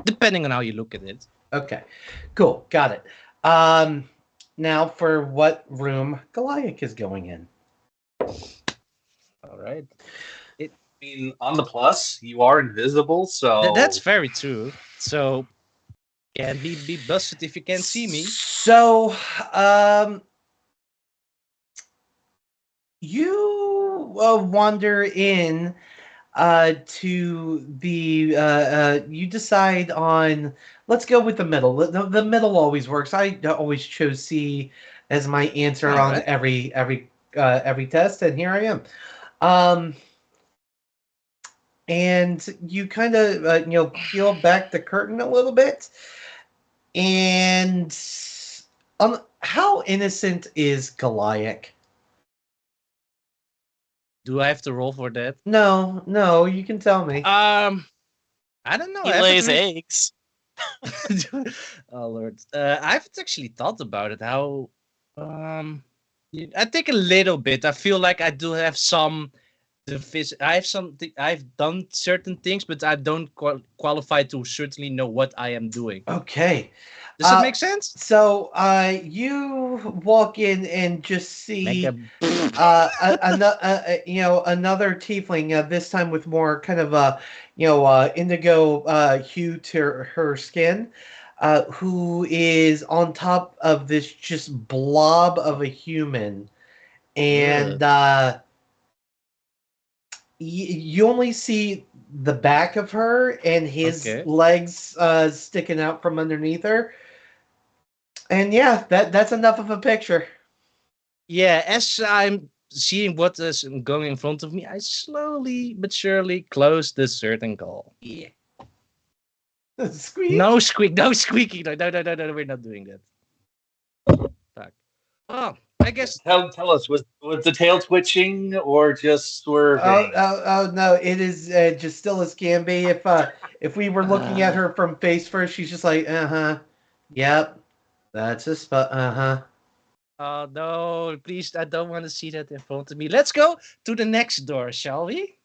Depending on how you look at it. Okay, cool, got it. Now for what room Goliath is going in. All right. I mean, on the plus, you are invisible, so That's very true. So, can't be busted if you can't see me. So, you wander in to the you decide on, let's go with the middle. The middle always works. I always chose C as my answer on Alright. every test, and here I am. And you kind of peel back the curtain a little bit, and how innocent is Goliath? Do I have to roll for that? No, you can tell me. I don't know. He I haven't lays really- eggs. Oh Lord, I haven't actually thought about it. How? I think a little bit. I feel like I do have some I have something. I've done certain things, but I don't qualify to certainly know what I am doing. Okay. Does that make sense? So, you walk in and just see another tiefling, this time with more kind of indigo hue to her skin, who is on top of this just blob of a human, and you only see the back of her and his legs sticking out from underneath her. And yeah, that's enough of a picture. Yeah, as I'm seeing what is going in front of me, I slowly but surely close the certain call. Yeah. Squeak. No squeaking. No, we're not doing that. Fuck. Oh, I guess. Tell us, was the tail twitching or just swerving? Oh no, it is just still as can be. If we were looking at her from face first, she's just like, yep, that's a spot, Oh no, please, I don't want to see that in front of me. Let's go to the next door, shall we?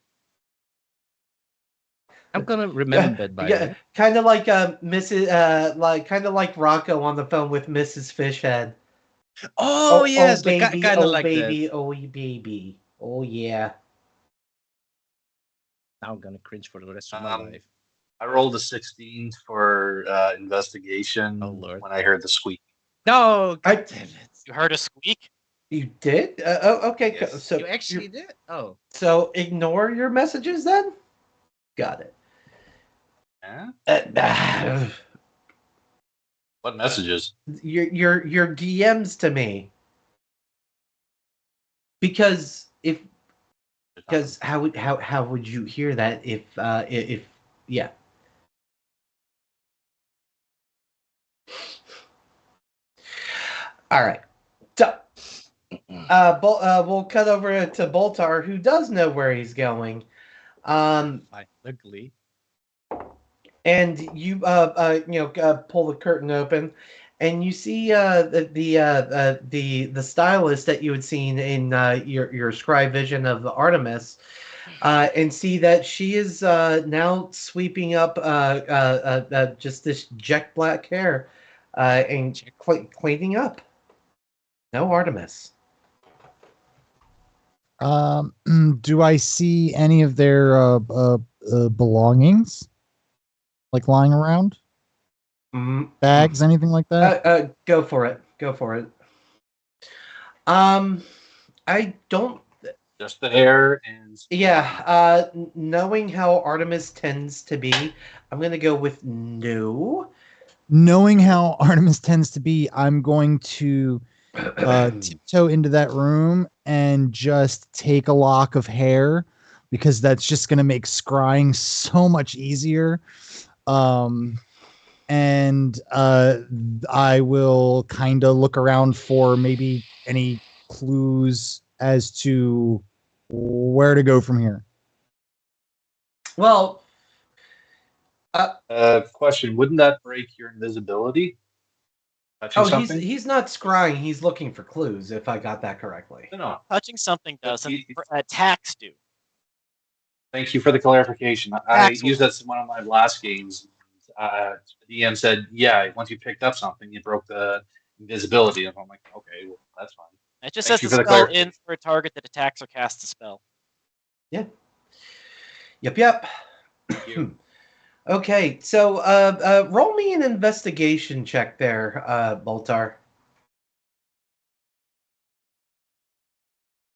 I'm gonna remember that by the way. Kind of like Mrs. Kind of like Rocco on the phone with Mrs. Fishhead. Oh yes, oh baby, kind of oh like baby, that. oh baby, oh yeah. Now I'm gonna cringe for the rest of my life. I rolled a 16 for investigation when I heard the squeak. No, God damn it! You heard a squeak? You did? Okay. Yes. So You actually did? Oh. So ignore your messages then? Got it. Yeah? What messages? Your DMs to me. Because how would you hear that if yeah. All right. So we'll cut over to Boltar, who does know where he's going. Luckily. And you pull the curtain open, and you see the stylist that you had seen in your scry vision of the Artemis, and see that she is now sweeping up just this jet black hair and cleaning up. No Artemis. Do I see any of their belongings, like lying around? Bags, anything like that? Go for it. I don't. Just the hair and. Yeah. Knowing how Artemis tends to be, I'm gonna go with no. Knowing how Artemis tends to be, I'm going to tiptoe into that room and just take a lock of hair, because that's just going to make scrying so much easier. And I will kind of look around for maybe any clues as to where to go from here. Well, question: wouldn't that break your invisibility? He's not scrying. He's looking for clues. If I got that correctly. No. Touching something doesn't. Attacks do. Thank you for the clarification. I used that in one of my last games. The DM said, "Yeah, once you picked up something, you broke the invisibility." And I'm like, "Okay, well, that's fine." It just says the spell ends for a target that attacks or casts a spell. Yeah. Yep. Okay, so roll me an investigation check there, Boltar.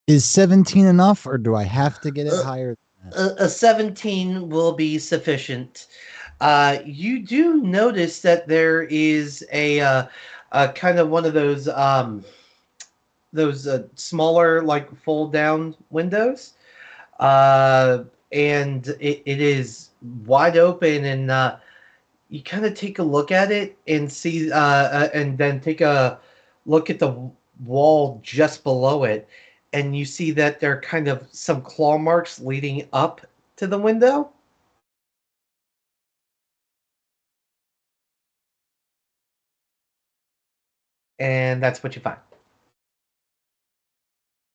Is 17 enough, or do I have to get it higher than that? A 17 will be sufficient. You do notice that there is a kind of one of those smaller, like, fold-down windows. And it is wide open, and you kind of take a look at it and see, and then take a look at the wall just below it, and you see that there are kind of some claw marks leading up to the window. And that's what you find.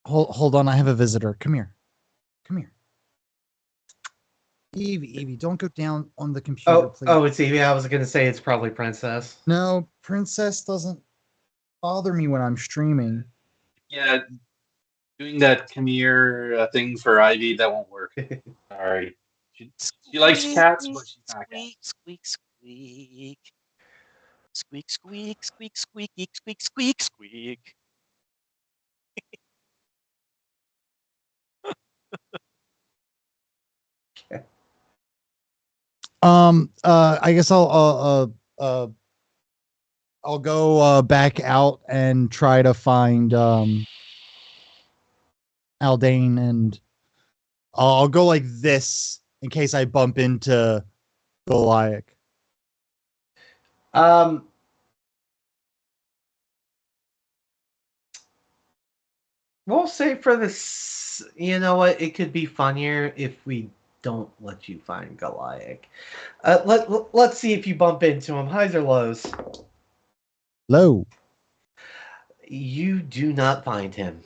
Hold on, I have a visitor. Come here. Evie, don't go down on the computer, please. It's Evie. I was gonna say it's probably Princess. No, Princess doesn't bother me when I'm streaming. Yeah, doing that come here thing for Ivy, that won't work. Sorry. She likes cats, but she's not a cat. Squeak, squeak. Squeak, squeak, squeak, squeak, squeak, squeak, squeak. I guess I'll go back out and try to find Aldane, and I'll go like this in case I bump into Goliath. We'll say for this, you know what? It could be funnier if we don't let you find Goliath. Let's see if you bump into him. Highs or lows? Low. You do not find him.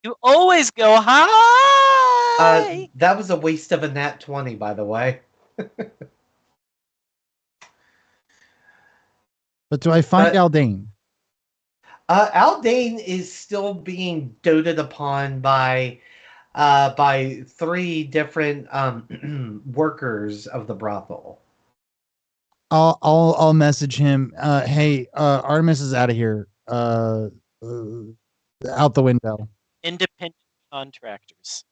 You always go high. That was a waste of a nat 20, by the way. But do I find Aldane? Aldane is still being doted upon by 3 different workers of the brothel. I'll message him. Hey, Artemis is out of here. Out the window. Independent contractors.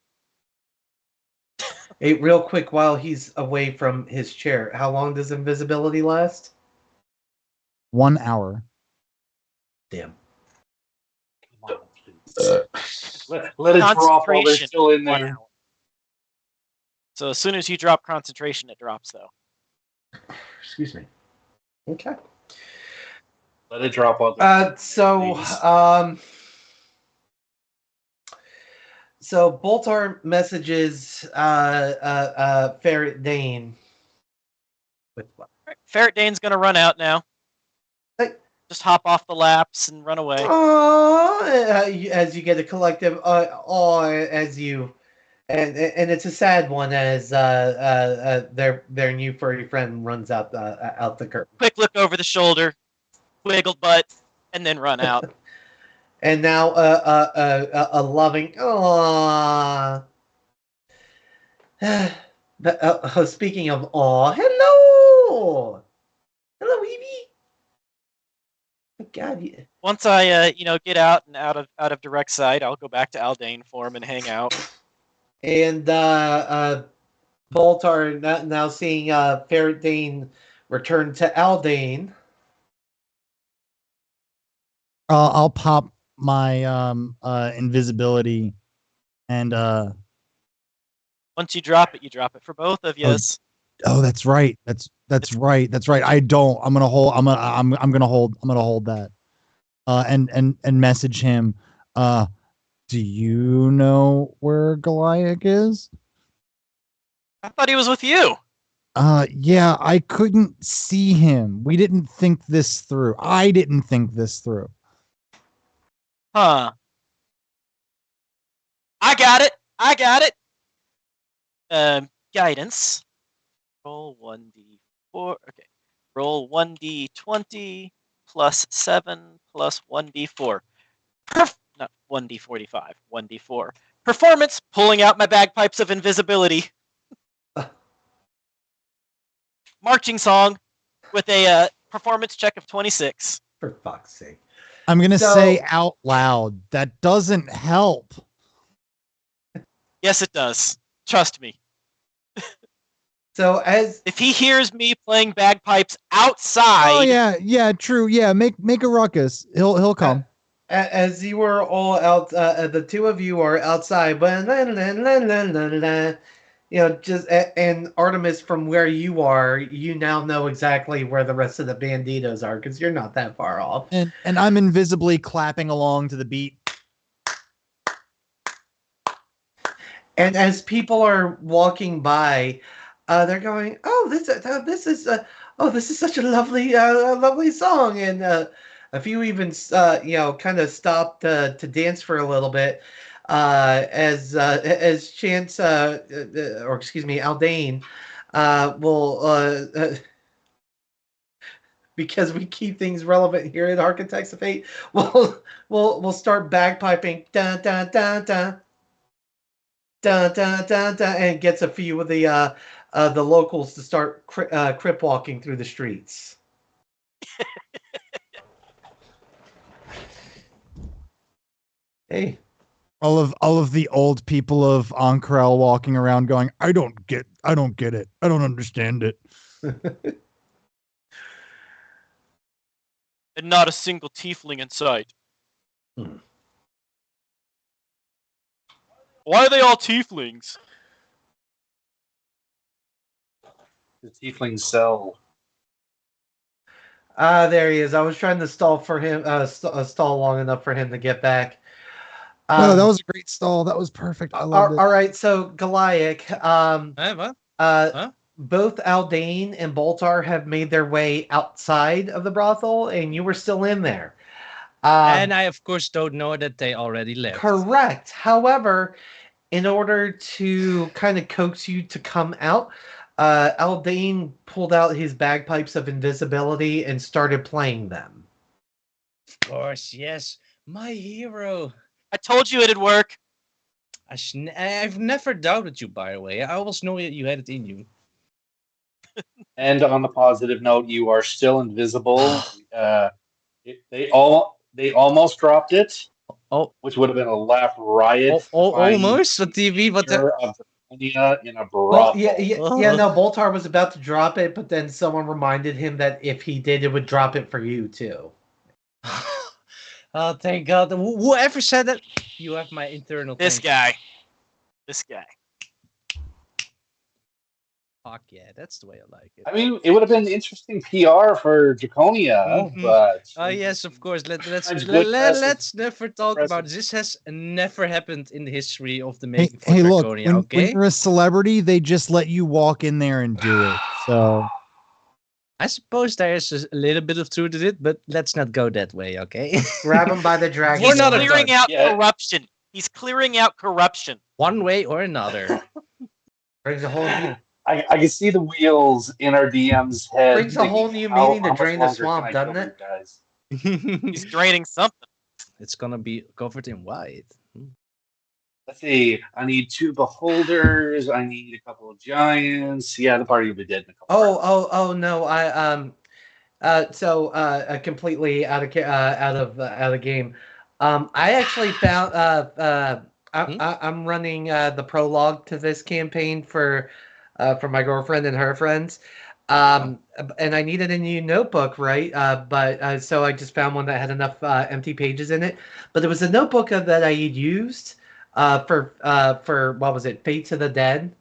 Hey, real quick, while he's away from his chair, how long does invisibility last? 1 hour. Damn. Let it drop while they're still in there. 1 hour. So as soon as you drop concentration, it drops, though. Excuse me. Okay. Let it drop while So Boltar messages Ferret Dane with what? Ferret Dane's gonna run out now. Hey. Just hop off the laps and run away. As you get a collective as you and it's a sad one as their new furry friend runs out the curtain. Quick look over the shoulder, wiggle butt, and then run out. And now a loving speaking of hello Evie. Oh, God, yeah. Once I get out of direct sight, I'll go back to Aldane for him and hang out. And Boltar now seeing Ferret Dane return to Aldane. I'll pop my invisibility, and once you drop it for both of you. Oh, that's right. That's right. I don't. I'm gonna hold that. And message him. Do you know where Goliath is? I thought he was with you. Yeah, I couldn't see him. We didn't think this through. I didn't think this through. Huh. I got it. Guidance. Roll 1d4. Okay. Roll 1d20 plus 7 plus 1d4. Not 1d45. 1d4. Performance. Pulling out my bagpipes of invisibility. Marching song with a performance check of 26. For fuck's sake. I'm going to say out loud, that doesn't help. Yes, it does. Trust me. So if he hears me playing bagpipes outside. Oh yeah, true. Yeah, make a ruckus. He'll come. As you were all out, the two of you are outside, but just and Artemis, from where you are, you now know exactly where the rest of the Banditos are because you're not that far off. And I'm invisibly clapping along to the beat. And as people are walking by, they're going, "Oh, this is such a lovely song." And a few even kind of stopped to dance for a little bit. as Chance, or excuse me, Aldane, will because we keep things relevant here at Architects of Fate. We'll start bagpiping, dun dun dun dun dun dun dun dun, and gets a few of the locals to start crip walking through the streets. Hey, All of the old people of Ankrel walking around going, I don't get it. I don't understand it. And not a single tiefling in sight. Why are they all tieflings? The tiefling cell. There he is. I was trying to stall for him, stall long enough for him to get back. No, that was a great stall. That was perfect. I loved it. All right, so Goliath, What? both Aldane and Boltar have made their way outside of the brothel, and you were still in there. And I, of course, don't know that they already left. Correct. However, in order to kind of coax you to come out, Aldane pulled out his bagpipes of invisibility and started playing them. Of course, yes. My hero. I told you it'd work. I've never doubted you, by the way. I always know you had it in you. And on the positive note, you are still invisible. They almost dropped it, which would have been a laugh riot. Almost? What do you mean? What the... Of Draconia in a brothel. Well, yeah. No, Boltar was about to drop it, but then someone reminded him that if he did, it would drop it for you too. Oh, thank God. Whoever said that, you have my internal... This guy. Fuck yeah, that's the way I like it. I mean, it would have been interesting PR for Draconia, but... Oh, yes, of course. Let's never talk Impressive. about it. This has never happened in the history of the making for Hey, look, Draconia, when okay? you're a celebrity, they just let you walk in there and do it. So I suppose there is a little bit of truth to it, but let's not go that way, okay? Grab him by the dragon. He's not a clearing dog. out Yeah. corruption. He's clearing out corruption. One way or another. Brings a whole new, I can see the wheels in our DM's head. brings a whole thinking, new how- meaning to how much drain the longer can swamp, I doesn't kill it? you guys? He's draining something. It's gonna be covered in white. Let's see. I need 2 beholders. I need a couple of giants. Yeah, the party will be dead in a couple. Oh no! Completely out of game. I actually found I'm running the prologue to this campaign for my girlfriend and her friends. And I needed a new notebook, right? So I just found one that had enough empty pages in it. But it was a notebook that I had used for what was it, Fates of the Dead.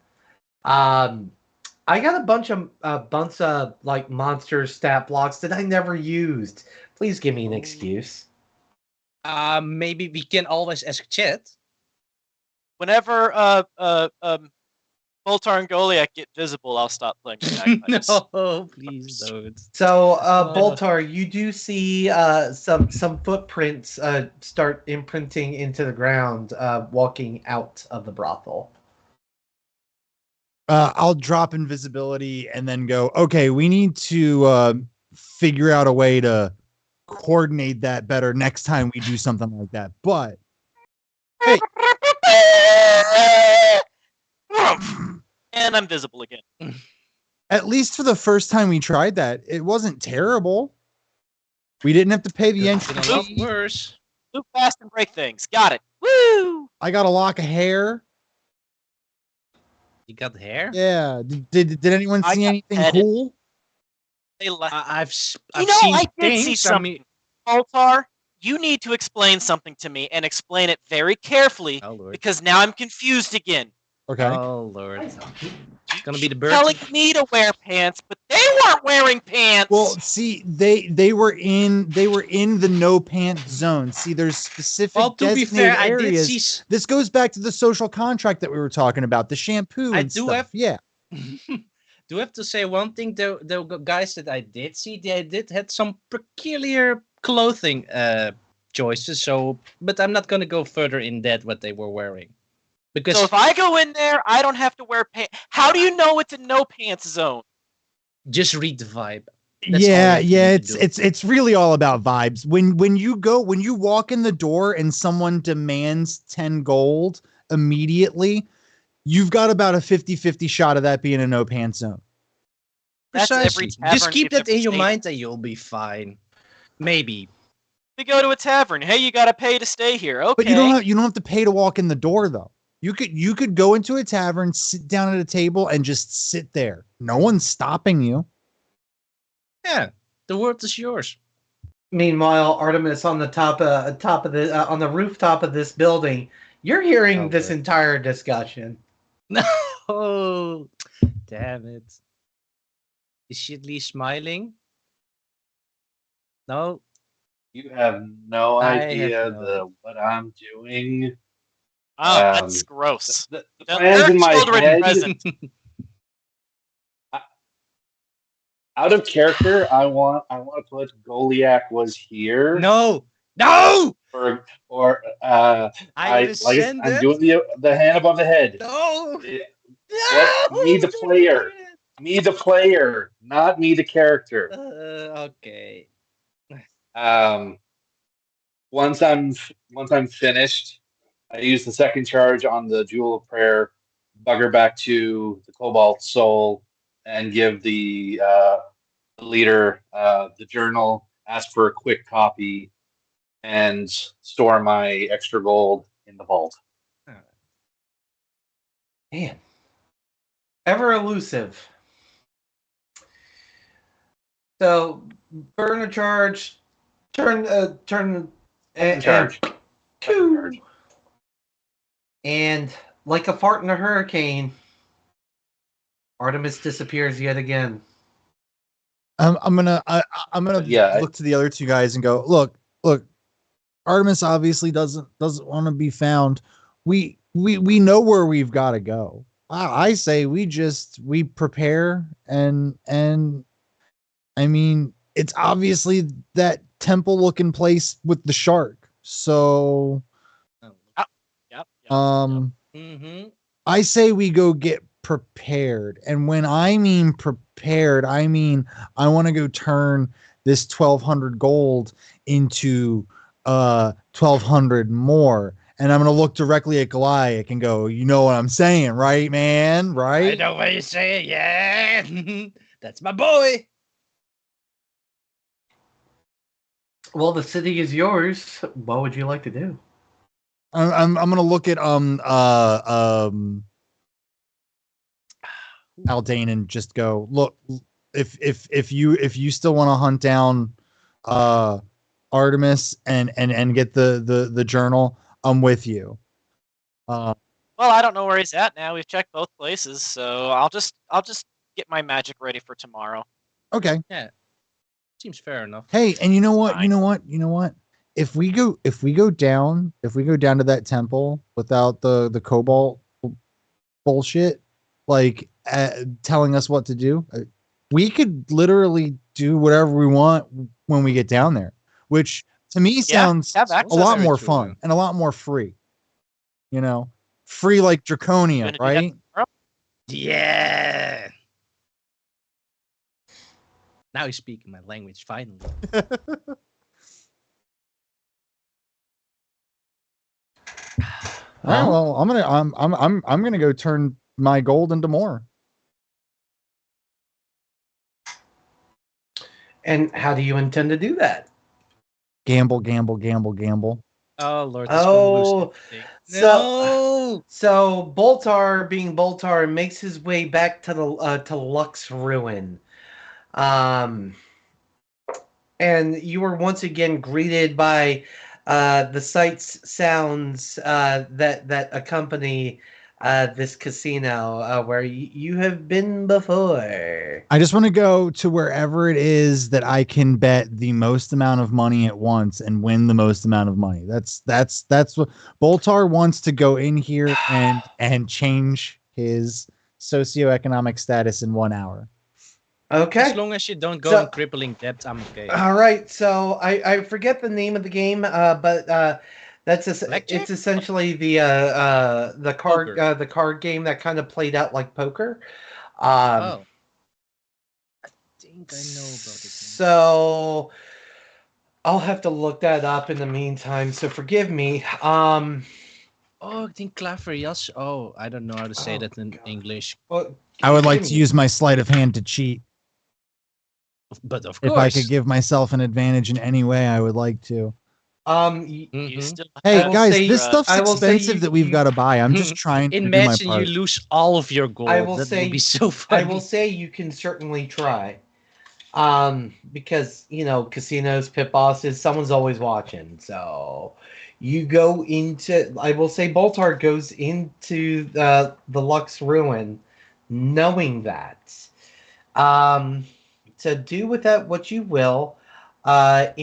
I got a bunch of like monster stat blocks that I never used. Please give me an excuse. Maybe we can always ask chat. Whenever Boltar and Goliath get visible, I'll stop playing the bagpipes. No, please don't. So, Boltar, you do see some footprints start imprinting into the ground, walking out of the brothel. I'll drop invisibility and then go, okay, we need to figure out a way to coordinate that better next time we do something like that. But hey, And I'm visible again. at least for the first time we tried that, it wasn't terrible. We didn't have to pay the entry Been a lot fee. worse. Move fast and break things. Got it. Woo! I got a lock of hair. You got hair? Yeah. Did anyone I see got anything petted. cool? They left. I've You know, seen I did see things. I something. mean, Boltar, you need to explain something to me and explain it very carefully oh Lord. because now I'm confused again. Okay. Oh Lord. It's gonna be the bird. Telling me to wear pants, but they weren't wearing pants. Well, see, they were in the no pants zone. See, there's specific Well, to be designated fair, I did areas. see. This goes back to the social contract that we were talking about, the shampoo I and do stuff. have- Yeah. Do have to say one thing? The guys that I did see, they did had some peculiar clothing choices. So, but I'm not gonna go further in that what they were wearing, because So if I go in there, I don't have to wear pants. How do you know it's a no pants zone? just read the vibe. That's Yeah, all you yeah, need to do. it's really all about vibes. When you walk in the door and someone demands 10 gold immediately, you've got about a 50-50 shot of that being a no pants zone. That's every Precisely. Just tavern keep you've that ever in your stayed mind and you'll be fine. Maybe. We go to a tavern. Hey, you gotta pay to stay here. Okay. But you don't have to pay to walk in the door though. You could go into a tavern, sit down at a table and just sit there. No one's stopping you. Yeah. The world is yours. Meanwhile, Artemis on the top of the on the rooftop of this building, you're hearing this Okay. entire discussion. No. Damn it. Is she at least smiling? No. You have no I have idea no what I'm doing. Oh, that's gross. The They're plans in my children head. present. Out of character, I want to put Goliath was here. No. No. Or I I'm rescinded. doing the hand above the head. No. What? Me the player. Me the player, not me the character. Okay. Once I'm finished, I use the second charge on the Jewel of Prayer, bugger back to the Cobalt Soul, and give the leader the journal, ask for a quick copy, and store my extra gold in the vault. Man, ever elusive. So burn a charge, turn and Charge. and like a fart in a hurricane, Artemis disappears yet again. I'm gonna Yeah. look to the other two guys and go, look. Artemis obviously doesn't want to be found. We know where we've got to go. I say we prepare and I mean it's obviously that temple looking place with the shark. So Yep. Mm-hmm. I say we go get prepared. And when I mean prepared, I mean I want to go turn this 1,200 gold into 1,200 more. And I'm going to look directly at Goliath and go, you know what I'm saying, right, man? Right? I know what you're saying. Yeah. That's my boy. Well, the city is yours. What would you like to do? I'm going to look at Aldane and just go, look, if you still want to hunt down Artemis and get the journal, I'm with you. Well, I don't know where he's at now. We've checked both places, so I'll just get my magic ready for tomorrow. Okay. Yeah. Seems fair enough. Hey, and you know what? Fine. You know what? If we go down to that temple without the cobalt bullshit, like telling us what to do, we could literally do whatever we want when we get down there, which to me sounds have a access. lot Very more true, fun yeah. and a lot more free. You know, free like Draconia, Gonna do that right? tomorrow? Yeah. Now he's speaking my language finally. All right, well, I'm gonna go turn my gold into more. And how do you intend to do that? Gamble. Oh Lord. Oh, No. So Boltar, being Boltar, makes his way back to the to Lux Ruin, and you were once again greeted by the sights, sounds that accompany this casino where you have been before. I just want to go to wherever it is that I can bet the most amount of money at once and win the most amount of money. That's what Boltar wants to go in here and change his socioeconomic status in 1 hour. Okay. As long as you don't go So- in crippling debt, I'm okay. All right. So I forget the name of the game, but Blackjack? it's essentially the Poker. the card game that kind of played out like poker. Um, Oh. I think I know about it. So I'll have to look that up in the meantime. So forgive me. Oh, I think Claverias. Oh, I don't know how to say Oh, that in God. English. Well, I would like forgive to me. use my sleight of hand to cheat. But of If course. I could give myself an advantage in any way, I would like to. Y- You Mhm. still Hey I will guys, say- this stuff's I will say expensive that we've got to buy. I'm just trying to do my Imagine you part. lose all of your gold. I will That say- would be so I funny. will say you can certainly try. Because casinos, pit bosses, someone's always watching. So you go into. I will say Boltar goes into the Lux Ruin, knowing that. To do with that what you will, and.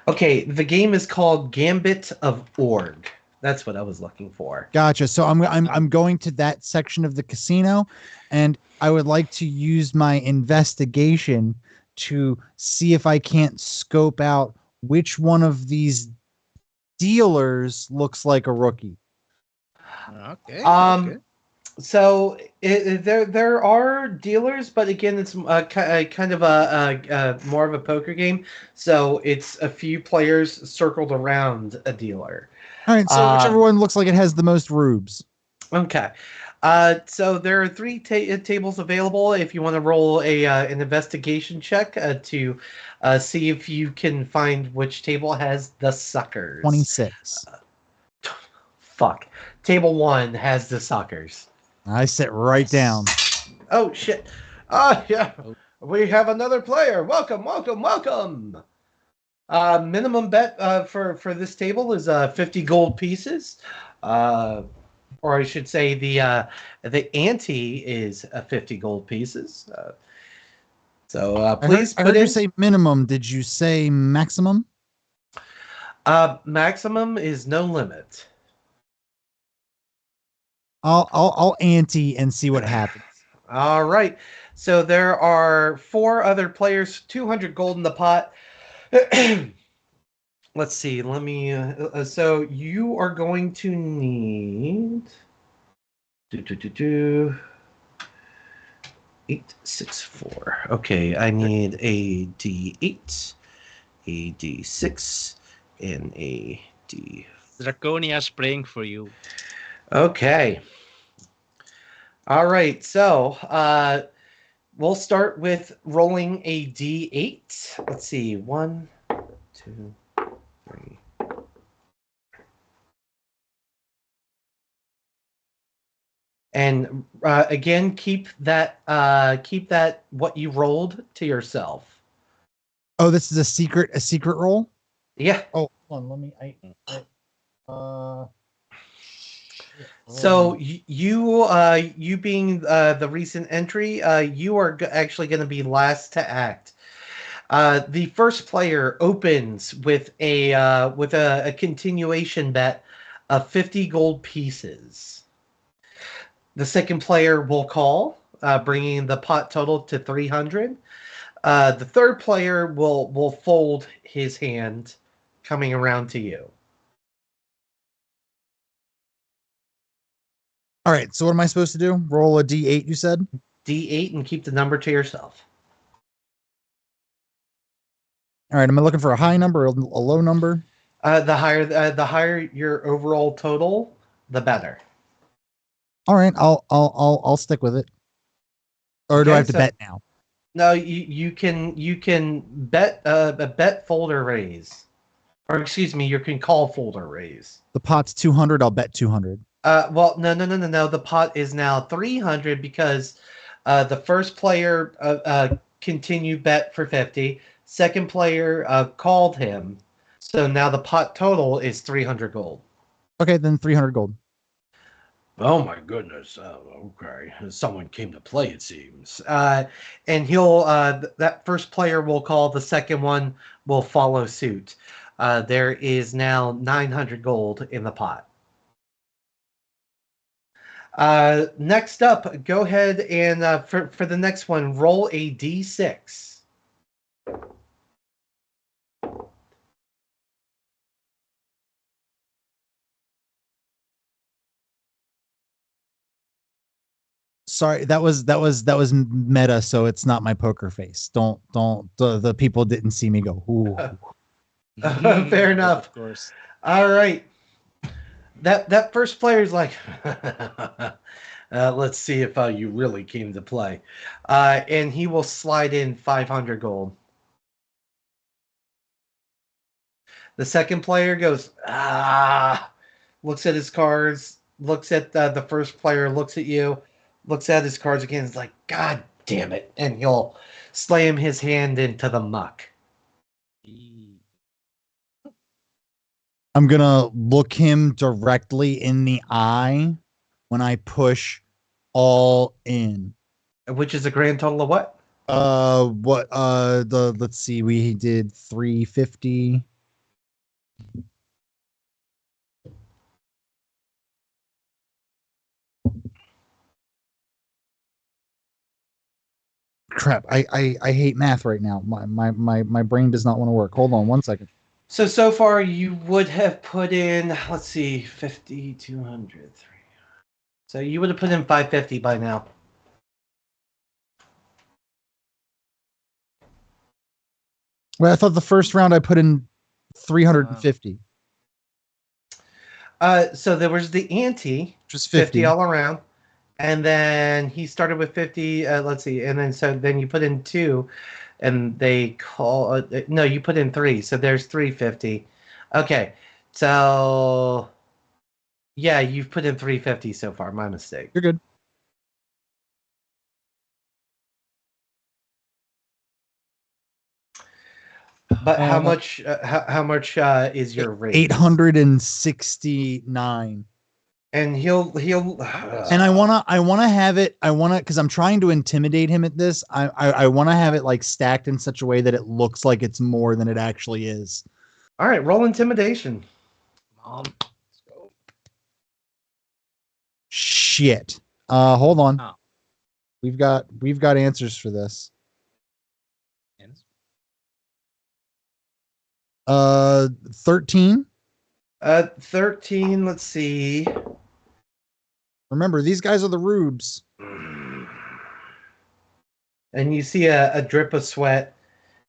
Okay, the game is called Gambit of Org. That's what I was looking for. Gotcha. So I'm going to that section of the casino, and I would like to use my investigation to see if I can't scope out which one of these dealers looks like a rookie. Okay. Um, okay. So there are dealers, but again, it's kind of a more of a poker game. So it's a few players circled around a dealer. All right, so whichever one looks like it has the most rubes. Okay. So there are three tables available. If you want to roll an investigation check to see if you can find which table has the suckers. 26. Fuck. Table 1 has the suckers. I sit right down. Oh shit! Ah, yeah. Oh. We have another player. Welcome, welcome, welcome. Minimum bet for this table is 50 gold pieces. Or I should say the ante is 50 gold pieces. So please I put heard in. you say minimum. Did you say maximum? Maximum is no limit. I'll ante and see what happens. All right. So there are 4 other players, 200 gold in the pot. Let's see. Let me. So you are going to need. 864. Okay, I need a D8, a D6, and a D. Draconia's praying for you. Okay. All right. So we'll start with rolling a D8. Let's see. 1, 2, 3. And again, keep that what you rolled to yourself. Oh, this is a secret roll? Yeah. Oh, hold on, let me So you being the recent entry, you are actually going to be last to act. The first player opens with a continuation bet of 50 gold pieces. The second player will call, bringing the pot total to 300. The third player will fold his hand, coming around to you. All right, so what am I supposed to do? Roll a D8, you said? D8 and keep the number to yourself. All right, am I looking for a high number or a low number? The higher your overall total, the better. All right, I'll stick with it. Or do I Okay, have to so- bet now? No, you can bet bet fold or raise, or excuse me, you can call fold or raise. The pot's 200, I'll bet 200. Well, no. The pot is now 300 because the first player continued bet for 50. Second player called him, so now the pot total is 300 gold. Okay, then 300 gold. Oh my goodness. Okay. Someone came to play, it seems. And he'll that first player will call, the second one will follow suit. There is now 900 gold in the pot. Next up, go ahead and for the next one, roll a d6. Sorry, that was meta, so it's not my poker face. Don't the people didn't see me go. Ooh. Fair enough. Of course. All right. That first player is like, let's see if you really came to play. And he will slide in 500 gold. The second player goes, looks at his cards, looks at the first player, looks at you, looks at his cards again, is like, God damn it. And he'll slam his hand into the muck. I'm gonna look him directly in the eye when I push all in. Which is a grand total of what? Let's see, we did 350. Crap, I hate math right now. My brain does not want to work. Hold on 1 second. So far you would have put in, let's see, 50, 200, 300. So you would have put in 550 by now. Well, I thought the first round I put in 350. So there was the ante, Which was 50 50. all around. And then he started with 50, let's see. And then you put in 2 and they call, no, you put in 3. So there's 350. Okay. So yeah, you've put in 350 so far. My mistake. You're good. But how much is your rate? 869. And he'll And I wanna have it. Because I'm trying to intimidate him at this. I want to have it like stacked in such a way that it looks like it's more than it actually is. All right, roll intimidation. Let's go. Shit. Hold on. Oh. We've got answers for this. 13. 13. Let's see. Remember, these guys are the rubes. And you see a drip of sweat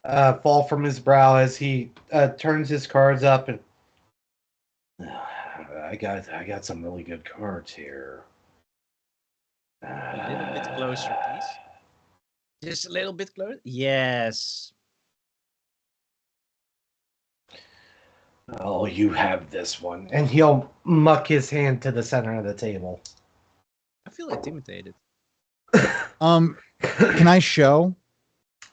fall from his brow as he turns his cards up and I got some really good cards here. A little bit closer, please. Just a little bit closer. Yes. Oh, you have this one. And he'll muck his hand to the center of the table. I feel intimidated. Can I show?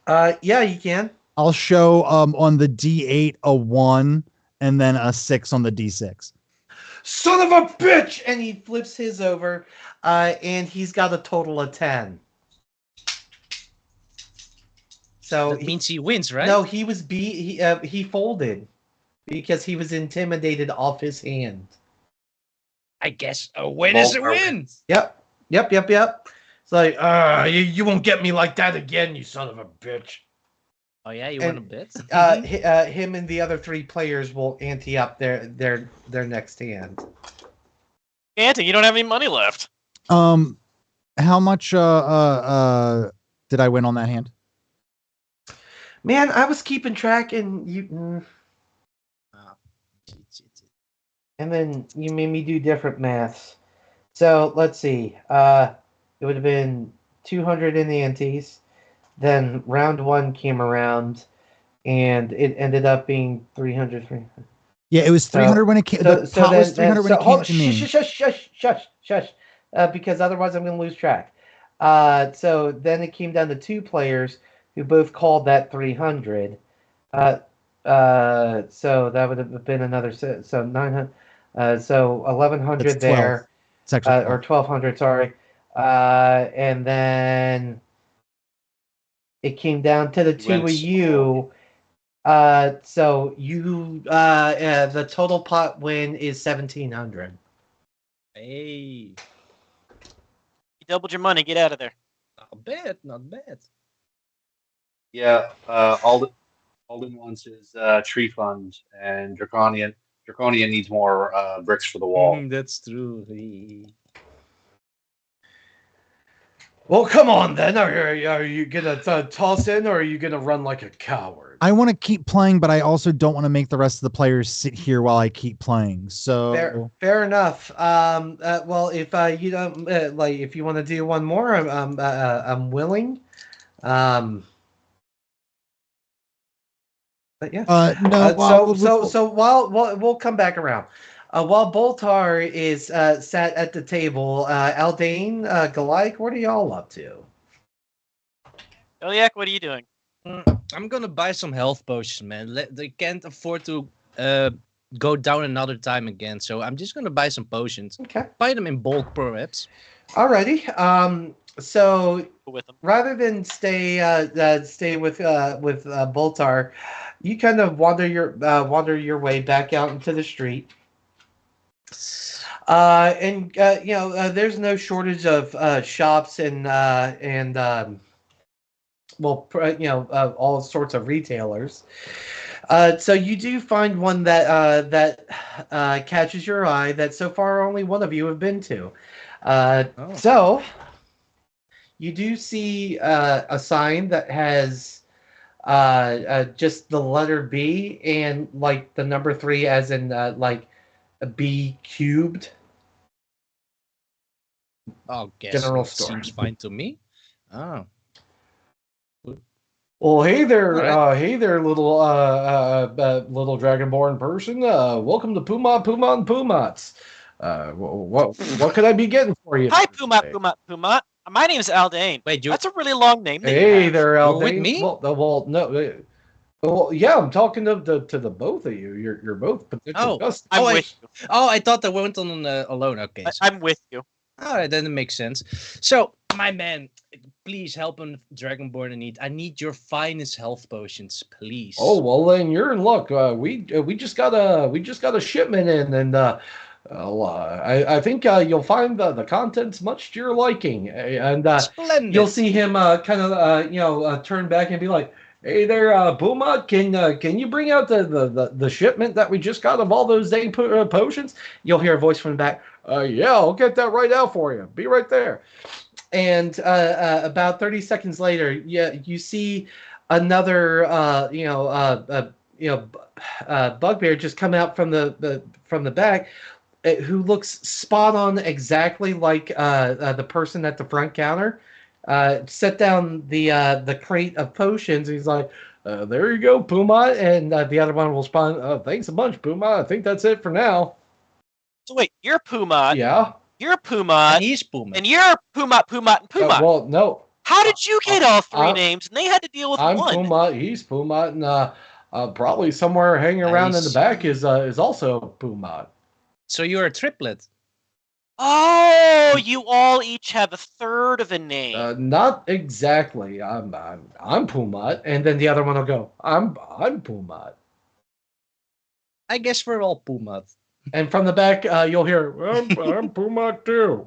Yeah, you can. I'll show on the D8 a 1 and then a 6 on the D6. Son of a bitch! And he flips his over, and he's got a total of 10. So That means he wins, right? No, he was he folded because he was intimidated off his hand. I guess a win is a win. Yep. It's like, you won't get me like that again, you son of a bitch. Oh yeah, you want a bit? Him and the other 3 players will ante up their next hand. Ante, you don't have any money left. How much did I win on that hand? Man, I was keeping track, and you. And then you made me do different maths. So let's see. It would have been 200 in the antes. Then round 1 came around, and it ended up being 300. Yeah, it was 300 when it came. The pot was 300 when it came to me. Shush. Because otherwise I'm going to lose track. So then it came down to 2 players who both called that 300. So that would have been another. So 900. So 1100 there. It's actually Or 1200, sorry. And then it came down to the 2 of you. So you, the total pot win is 1700. Hey. You doubled your money. Get out of there. Not bad, not bad. Yeah, Alden wants his tree fund, and Draconian needs more bricks for the wall. That's true. Well, come on then. Are you gonna toss in, or are you gonna run like a coward? I want to keep playing, but I also don't want to make the rest of the players sit here while I keep playing. So Fair enough. Well, if you don't if you want to do one more, I'm willing. But yeah. no. So while we'll come back around. While Boltar is sat at the table, Aldane, Goliath, what are y'all up to? Eliak, what are you doing? I'm gonna buy some health potions, man. They can't afford to go down another time again, so I'm just gonna buy some potions. Okay. Buy them in bulk, perhaps. Alrighty. So With them. rather than stay with Boltar, you kind of wander your way back out into the street. There's no shortage of shops and all sorts of retailers. So you do find one that catches your eye that so far only one of you have been to. So you do see a sign that has just the letter B and like the number 3 as in like a B cubed. Oh, guess General it store. seems fine to me. Oh. Well, hey there, All little little dragonborn person. Welcome to Pumat. What could I be getting for you? Hi, today? Pumat. My name's Aldane. Wait, That's a really long name. That you Hey have. there, You're Aldane. with me? Well, no. Well, yeah, I'm talking to the both of you. You're both potential customers. I'm with you. Oh, I thought I went on alone. Okay. I'm with you. All right, then it makes sense. So, my man, please help a Dragonborn in need. I need your finest health potions, please. Oh well, then you're in luck. We just got a shipment in, and I think you'll find the contents much to your liking, and Splendid. you'll see him kind of turn back and be like, "Hey there, Puma, can you bring out the shipment that we just got of all those dang potions?" You'll hear a voice from the back. Yeah, I'll get that right out for you. Be right there. And about 30 seconds later, you see another bugbear just come out from the back, who looks spot on exactly like the person at the front counter. Set down the crate of potions. He's like, "There you go, Puma," and the other one will respond, "Thanks a bunch, Puma. I think that's it for now." So wait, you're Pumat. Yeah. You're Pumat. And he's Puma. And you're Pumat, and Pumat. Well, no. How did you get all 3 I'm- names? And they had to deal with I'm one. Puma. He's Puma, and probably somewhere hanging around in the back is also Puma. So you're a triplet. Oh, you all each have a third of a name. Not exactly. I'm Puma, and then the other one will go, I'm Puma. I guess we're all Puma. And from the back, you'll hear, I'm Puma too.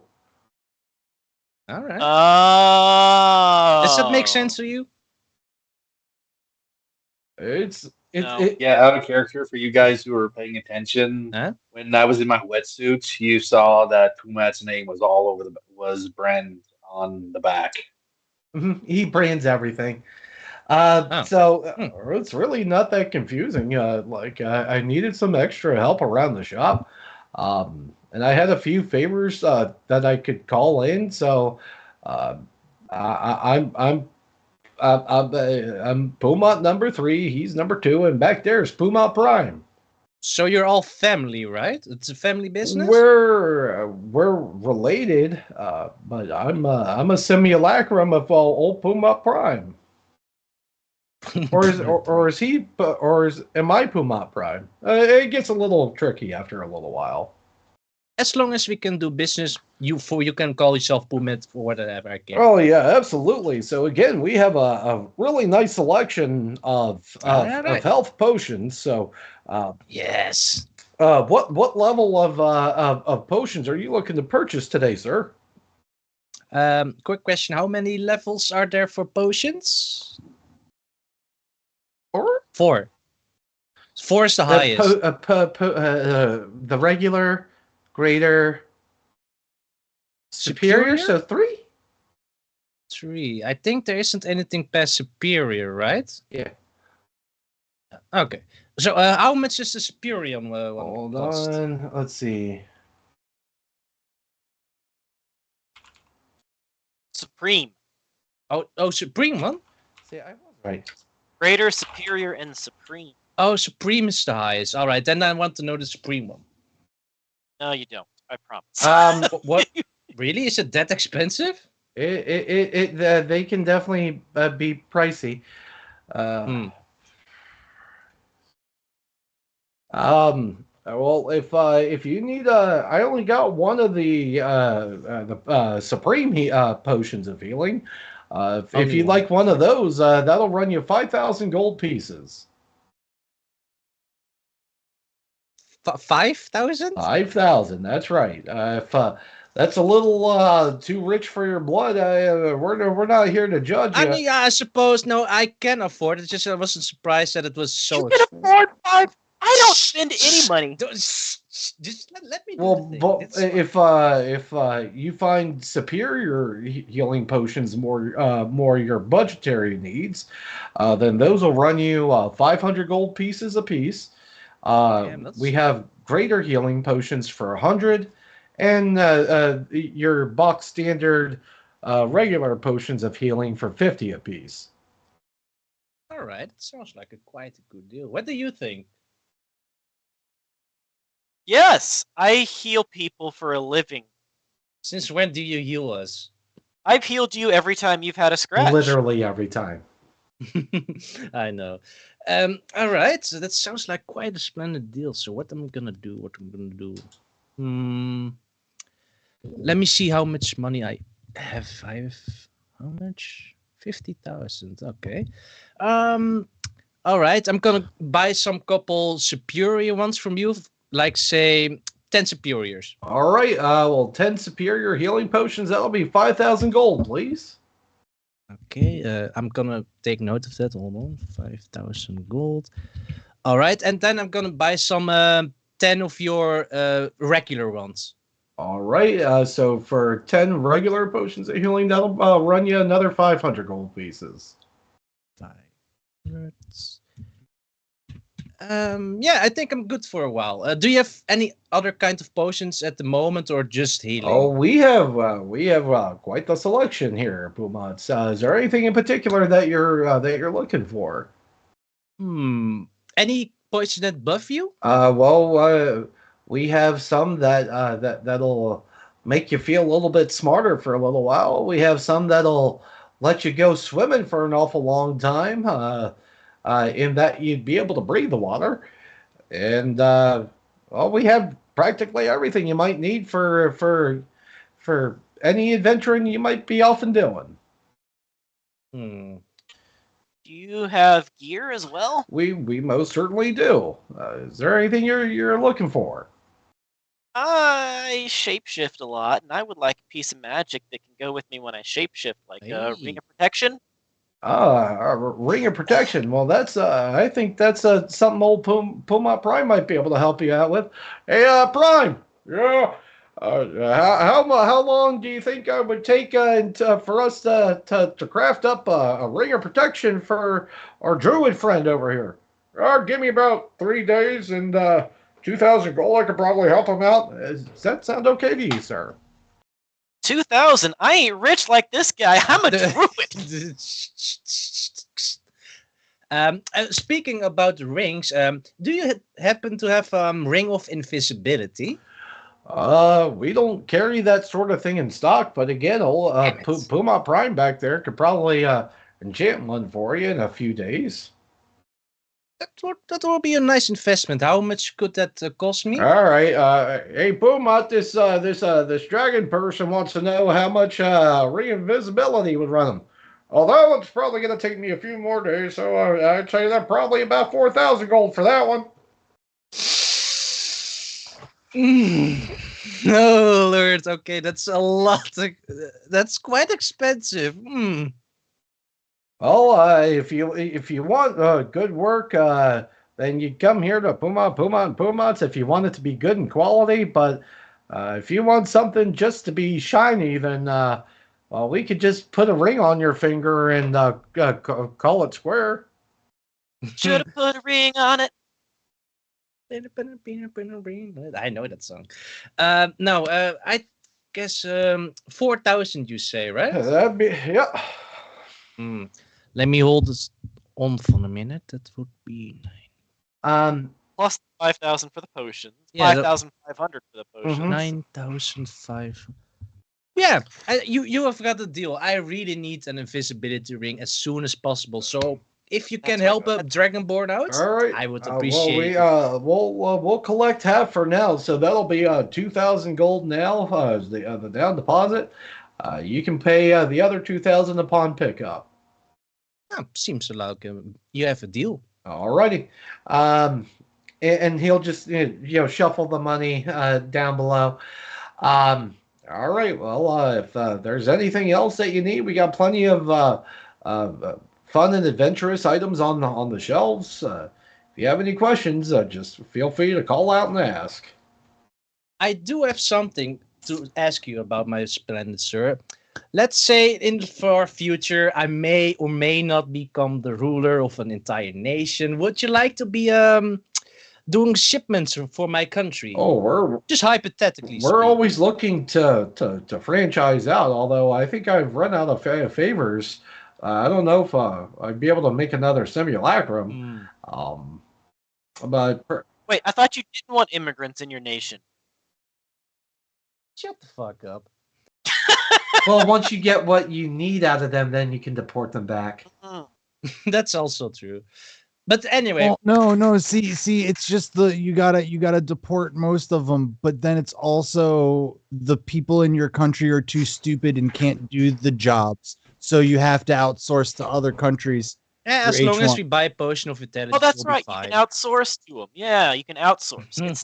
All right. Oh. Does that make sense to you? It's No. Yeah, out of character for you guys who are paying attention. Huh? When I was in my wetsuit, you saw that Pumat's name was all over was branded on the back. He brands everything. Oh. So it's really not that confusing. I needed some extra help around the shop, and I had a few favors that I could call in. So I'm Puma number 3. He's number 2, and back there's Puma Prime. So you're all family, right? It's a family business. We're related, but I'm a simulacrum of old Puma Prime. Am I Puma Prime? It gets a little tricky after a little while. As long as we can do business, you can call yourself Pumet for whatever I care. Oh yeah, absolutely. So again, we have a really nice selection of health potions. So yes. What level of potions are you looking to purchase today, sir? Quick question: how many levels are there for potions? Or 4. 4 is the highest. the regular, greater, superior. So 3. 3. I think there isn't anything past superior, right? Yeah. Okay. So how much is the superior one Hold cost? on. Let's see. Supreme. Oh, supreme one. See, I was right. Greater, superior, and supreme. Oh, supreme is the highest. All right, then I want to know the supreme one. No, you don't. I promise. What? Really? Is it that expensive? They can definitely be pricey. Well, if you need, I only got one of the supreme potions of healing. If you like one of those, that'll run you 5,000 gold pieces. 5,000? 5,000. That's right. If that's a little too rich for your blood, we're not here to judge you. I mean, I suppose no, I can afford it. Just I wasn't surprised that it was so You can expensive. afford 5. I don't spend any money. Just let me do Well, the thing. but It's fine. if you find superior healing potions more your budgetary needs, then those will run you 500 gold pieces a piece. We have greater healing potions for 100, and your box standard regular potions of healing for 50 a piece. All right, it sounds like quite a good deal. What do you think? Yes, I heal people for a living. Since when do you heal us? I've healed you every time you've had a scratch. Literally every time. I know. All right, so that sounds like quite a splendid deal. So what am I gonna do? Let me see how much money I have. How much? 50,000. Okay. All right, I'm gonna buy some couple superior ones from you, like say 10 superiors. All right. Well, 10 superior healing potions. That'll be 5,000 gold, please. Okay, I'm gonna take note of that. Hold on, 5,000 gold. All right, and then I'm gonna buy some 10 of your regular ones. All right. So for 10 regular potions of healing, that'll run you another 500 gold pieces. 500. Yeah, I think I'm good for a while. Do you have any other kind of potions at the moment, or just healing? Oh, we have quite the selection here, Pumats. Is there anything in particular that you're looking for? Any poison that buff you? We have some that'll make you feel a little bit smarter for a little while. We have some that'll let you go swimming for an awful long time. In that you'd be able to breathe the water, and we have practically everything you might need for any adventuring you might be often doing. Do you have gear as well? We most certainly do. Is there anything you're looking for? I shapeshift a lot, and I would like a piece of magic that can go with me when I shapeshift, like a ring of protection. A ring of protection. Well, that's I think that's something old Puma Prime might be able to help you out with. Hey, Prime. Yeah. How long do you think it would take for us to craft up a ring of protection for our druid friend over here? Give me about 3 days and 2,000 gold. I could probably help him out. Does that sound okay to you, sir? 2,000? I ain't rich like this guy. I'm a druid. Speaking about rings, do you happen to have ring of invisibility? We don't carry that sort of thing in stock, but again, old Puma Prime back there could probably enchant one for you in a few days. That will be a nice investment. How much could that cost me? All right. Hey, Puma, this dragon person wants to know how much reinvisibility would run him. Although it's probably going to take me a few more days, so I'd say that probably about 4,000 gold for that one. No, Lord. Okay, that's a lot. That's quite expensive. Hmm. Well, if you want good work, then you come here to Puma and Pumas if you want it to be good and quality. But if you want something just to be shiny, then well, we could just put a ring on your finger and call it square. Should have put a ring on it. I know that song. No, I guess 4,000. You say, right? That'd be yeah. Hmm. Let me hold this on for a minute. That would be Um, Plus 5,000 for the potions. Yeah, 5,500 for the potions. 9,005. Yeah, you have got the deal. I really need an invisibility ring as soon as possible. So if you can That's right. help a Dragonborn out, all right. I would Well, appreciate it. we'll collect half for now, so that'll be 2,000 gold now. As the down deposit. You can pay the other 2,000 upon pickup. Seems like you have a deal. Alrighty. And he'll just shuffle the money down below. All right. Well, if there's anything else that you need, we got plenty of fun and adventurous items on the shelves. If you have any questions, just feel free to call out and ask. I do have something to ask you about, my splendid sir. Let's say in the far future, I may or may not become the ruler of an entire nation. Would you like to be doing shipments for my country? Oh, we're Just hypothetically we're speaking. always looking to franchise out. Although I think I've run out of favors. I don't know if I'd be able to make another simulacrum. But Wait, I thought you didn't want immigrants in your nation. Shut the fuck up. well, once you get what you need out of them, then you can deport them back. That's also true. But anyway, well, no. See, it's just you gotta deport most of them, but then it's also the people in your country are too stupid and can't do the jobs, so you have to outsource to other countries. as for long as H1. we buy potion of intelligence, Oh, that's we'll right. be You fine. can outsource to them. Yeah, you can outsource. It's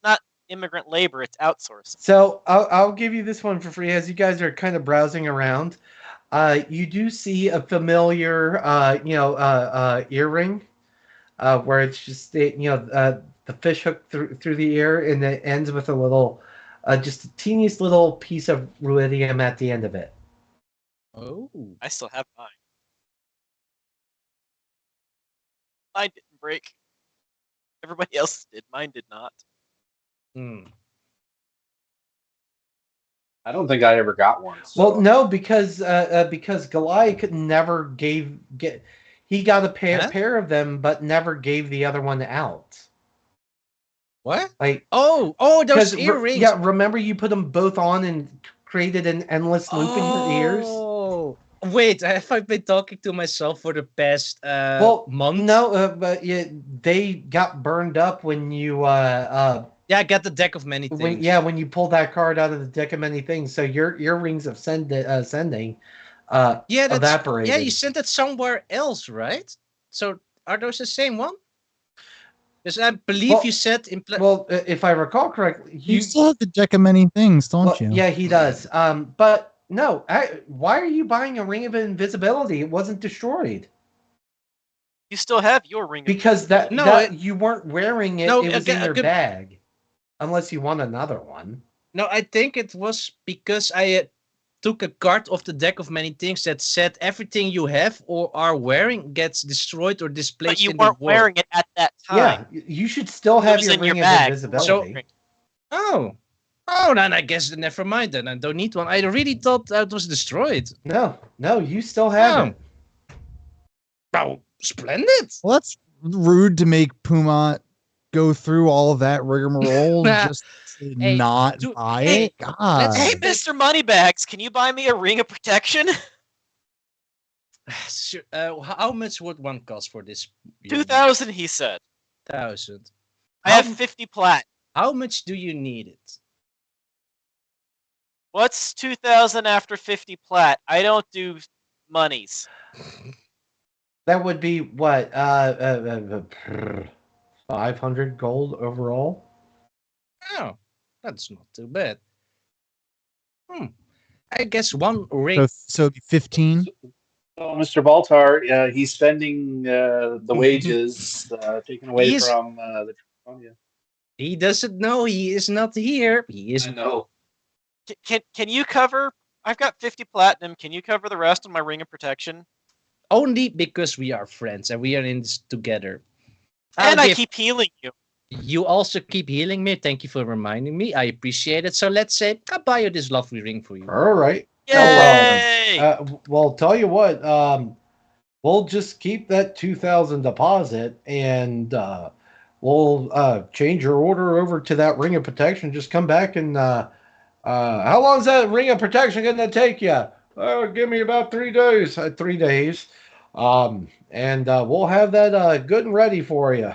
not immigrant labor. It's outsourcing. So I'll give you this one for free as you guys are kind of browsing around. You do see a familiar, earring, where it's just the fish hook through the ear, and it ends with a little, just a teeniest little piece of ruidium at the end of it. Oh, I still have mine. Mine didn't break. Everybody else did. Mine did not. I don't think I ever got one. Well, So. no, because Goliath never he got a pair of them, but never gave the other one out. What? Like those earrings. Yeah, remember you put them both on and created an endless loop in your ears. Oh, wait, have I been talking to myself for the past month? No, but they got burned up when you Yeah, I got the deck of many things. When you pulled that card out of the deck of many things, so your earrings of sending evaporated. Yeah, you sent it somewhere else, right? So are those the same one? Because I believe you said in. If I recall correctly, You still have the deck of many things, don't you? Yeah, he does. But no, why are you buying a ring of invisibility? It wasn't destroyed. You still have your ring. Because you weren't wearing it. It was in your bag, unless you want another one. No, I think it was because I took a card of the deck of many things that said everything you have or are wearing gets destroyed or displaced. But you weren't wearing it at that time. Yeah, you should still have your ring of invisibility. Oh, then I guess never mind. Then I don't need one. I really thought that was destroyed. No, you still have it. Oh, splendid. Well, that's rude to make Puma go through all of that rigmarole just to not buy it. God. Hey, Mr. Moneybags, can you buy me a ring of protection? Sure. How much would one cost for this? 2,000, he said. 1,000. I have 50 plat. How much do you need it? What's 2,000 after 50 plat? I don't do monies. That would be what? 500 gold overall. Oh, That's not too bad. I guess one ring. So it'd be 15. So Mr. Baltar, he's spending the wages taken away He's- from the. Oh, yeah. He doesn't know he is not here. He is I know. Can you cover? I've got 50 platinum. Can you cover the rest of my ring of protection? only because we are friends and we are in this together. And I'll I give- keep healing you. You also keep healing me. Thank you for reminding me. I appreciate it. So let's say I'll buy you this lovely ring for you. All right. Yay! Well, tell you what. We'll just keep that 2,000 deposit, and we'll change your order over to that ring of protection. Just come back and how long is that ring of protection going to take you? Give me about 3 days. 3 days. And we'll have that good and ready for you.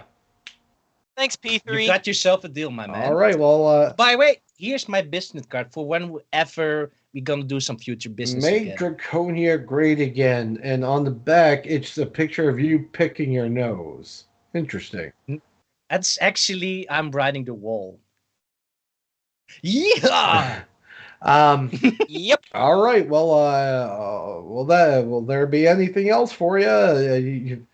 Thanks, P3. You got yourself a deal, my man. All right. Well, By the way, here's my business card for whenever we're gonna do some future business make again. Draconia great again. And on the back, it's a picture of you picking your nose. Interesting. That's actually I'm writing the wall. Yeah. Yep. All right. Well, will there be anything else for you?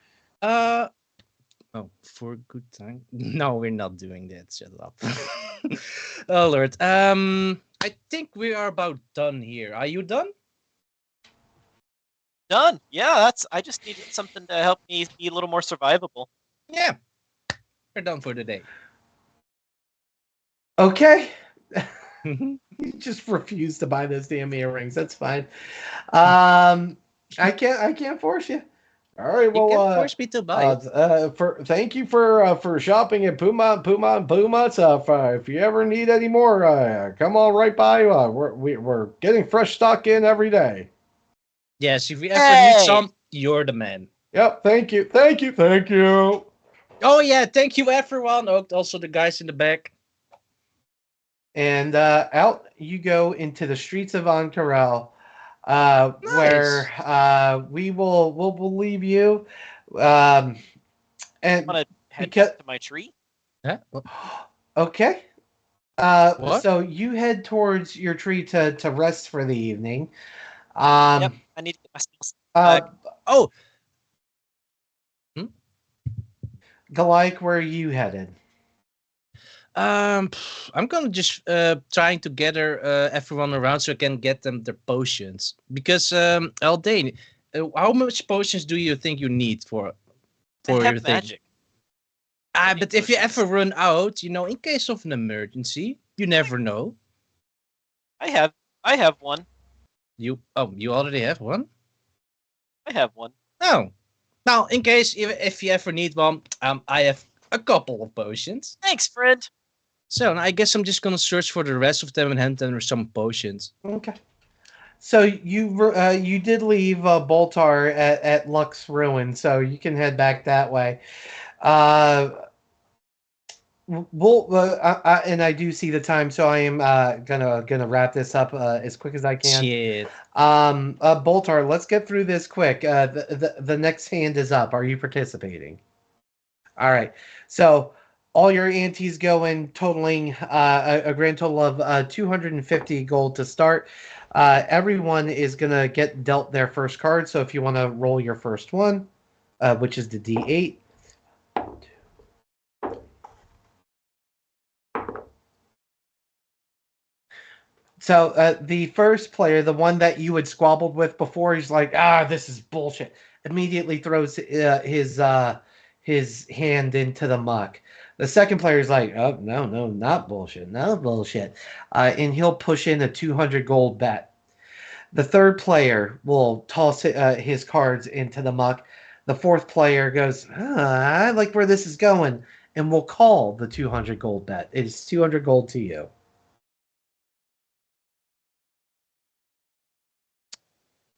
Oh, for a good time. No, we're not doing that. Shut up. Oh Lord. I think we are about done here. Are you done? Done. Yeah, I just needed something to help me be a little more survivable. Yeah. We're done for the day. Okay. You just refuse to buy those damn earrings. That's fine. I can't force you. All right. You Well, can force me to buy it. thank you for shopping at Puma. If you ever need any more, come on right by. We're getting fresh stock in every day. Yes, if you ever need Hey! some, you're the man. Yep. Thank you. Oh yeah, thank you everyone. Oh, also the guys in the back. And out you go into the streets of Ankara, where we'll leave you. And I'm gonna head because back to my tree. Huh? okay, What? so you head towards your tree to rest for the evening. Yep. I need to get my skills back. Oh, Galik, where are you headed? I'm gonna just trying to gather everyone around so I can get them their potions. Because Aldane, how much potions do you think you need for I your have thing? magic. But if you potions. ever run out, in case of an emergency, you never know. I have one. You already have one? I have one. No. Now, in case if you ever need one, I have a couple of potions. Thanks, friend. So I guess I'm just gonna search for the rest of them and hand them some potions. Okay. So you did leave Boltar at Lux Ruin, so you can head back that way. And I do see the time, so I am gonna wrap this up as quick as I can. Shit. Boltar, let's get through this quick. The next hand is up. Are you participating? All right. So all your antes go in, totaling a grand total of 250 gold to start. Everyone is gonna get dealt their first card. So if you want to roll your first one, which is the D8. So the first player, the one that you had squabbled with before, he's like, this is bullshit. Immediately throws his hand into the muck. The second player is like, oh, no, not bullshit. And he'll push in a 200 gold bet. The third player will toss his cards into the muck. The fourth player goes, I like where this is going, and will call the 200 gold bet. It is 200 gold to you.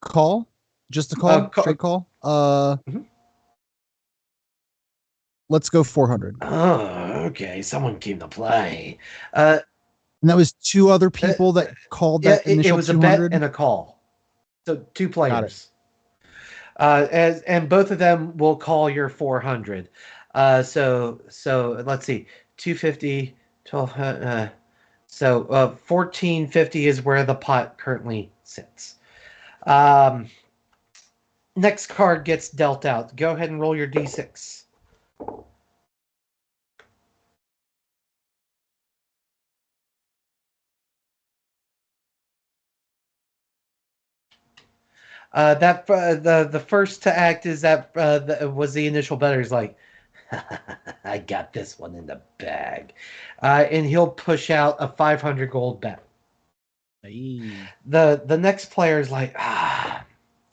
Call? Just a call? Straight call? Let's go 400. Oh, okay. Someone came to play. And that was two other people that called that initial it was 200? a bet and a call. So two players. And both of them will call your 400. So let's see. 250, 1200, So 1450 is where the pot currently sits. Next card gets dealt out. Go ahead and roll your d6. The first to act is that was the initial bettor. He's like, I got this one in the bag, and he'll push out a 500 gold bet. Aye. The next player is like, I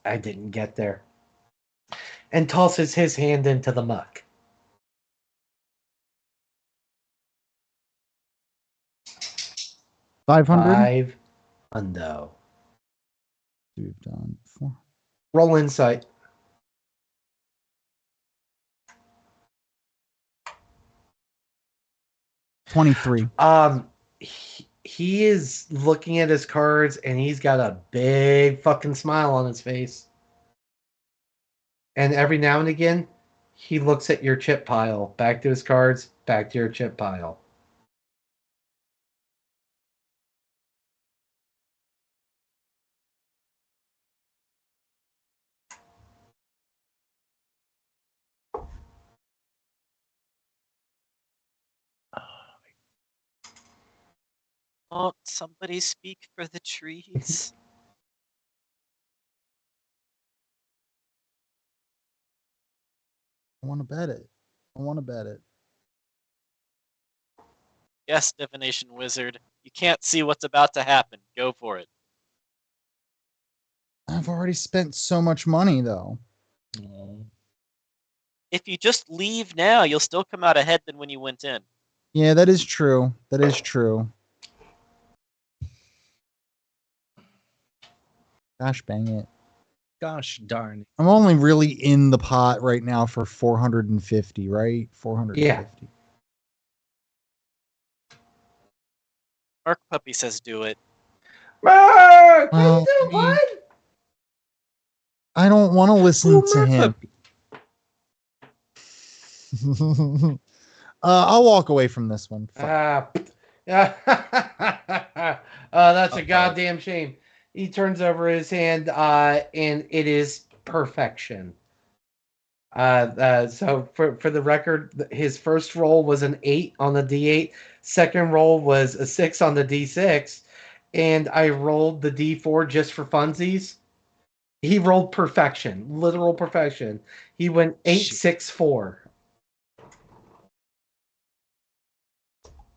didn't get there, and tosses his hand into the muck. $500. 500. We've done 4. Roll insight. $23. He is looking at his cards and he's got a big fucking smile on his face. And every now and again, he looks at your chip pile. Back to his cards, back to your chip pile. Won't somebody speak for the trees? I want to bet it. I want to bet it. Yes, divination wizard. You can't see what's about to happen. Go for it. I've already spent so much money, though. If you just leave now, you'll still come out ahead than when you went in. Yeah, that is true. That is true. Gosh, bang it. Gosh darn it. I'm only really in the pot right now for 450, right? 450. Yeah. Mark Puppy says do it. Mark! Well, You do what? I don't want to listen to Mark him. I'll walk away from this one. Fuck. That's a goddamn shame. He turns over his hand, and it is perfection. So for the record, his first roll was an 8 on the D8. Second roll was a 6 on the D6, and I rolled the D4 just for funsies. He rolled perfection, literal perfection. He went 8-6-4.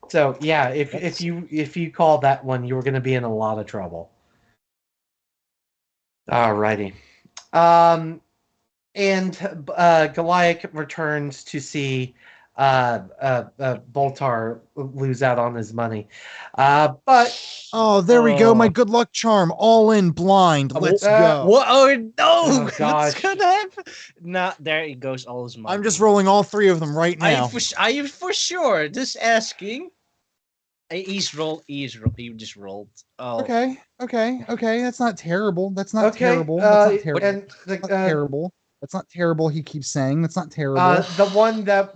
So yeah, if you call that one, you were going to be in a lot of trouble. Alrighty. And Goliath returns to see Boltar lose out on his money. But Oh, there we go. My good luck charm. All in blind. Let's go. What? Oh no! Oh, What's gosh. gonna happen? Nah, there it goes. All his money. I'm just rolling all 3 of them right now. Are you for sure? Just asking. He's rolled. He just rolled. Oh. Okay. That's not terrible. That's not okay, terrible. That's not terrible. and That's not terrible. That's not terrible. He keeps saying that's not terrible. the one that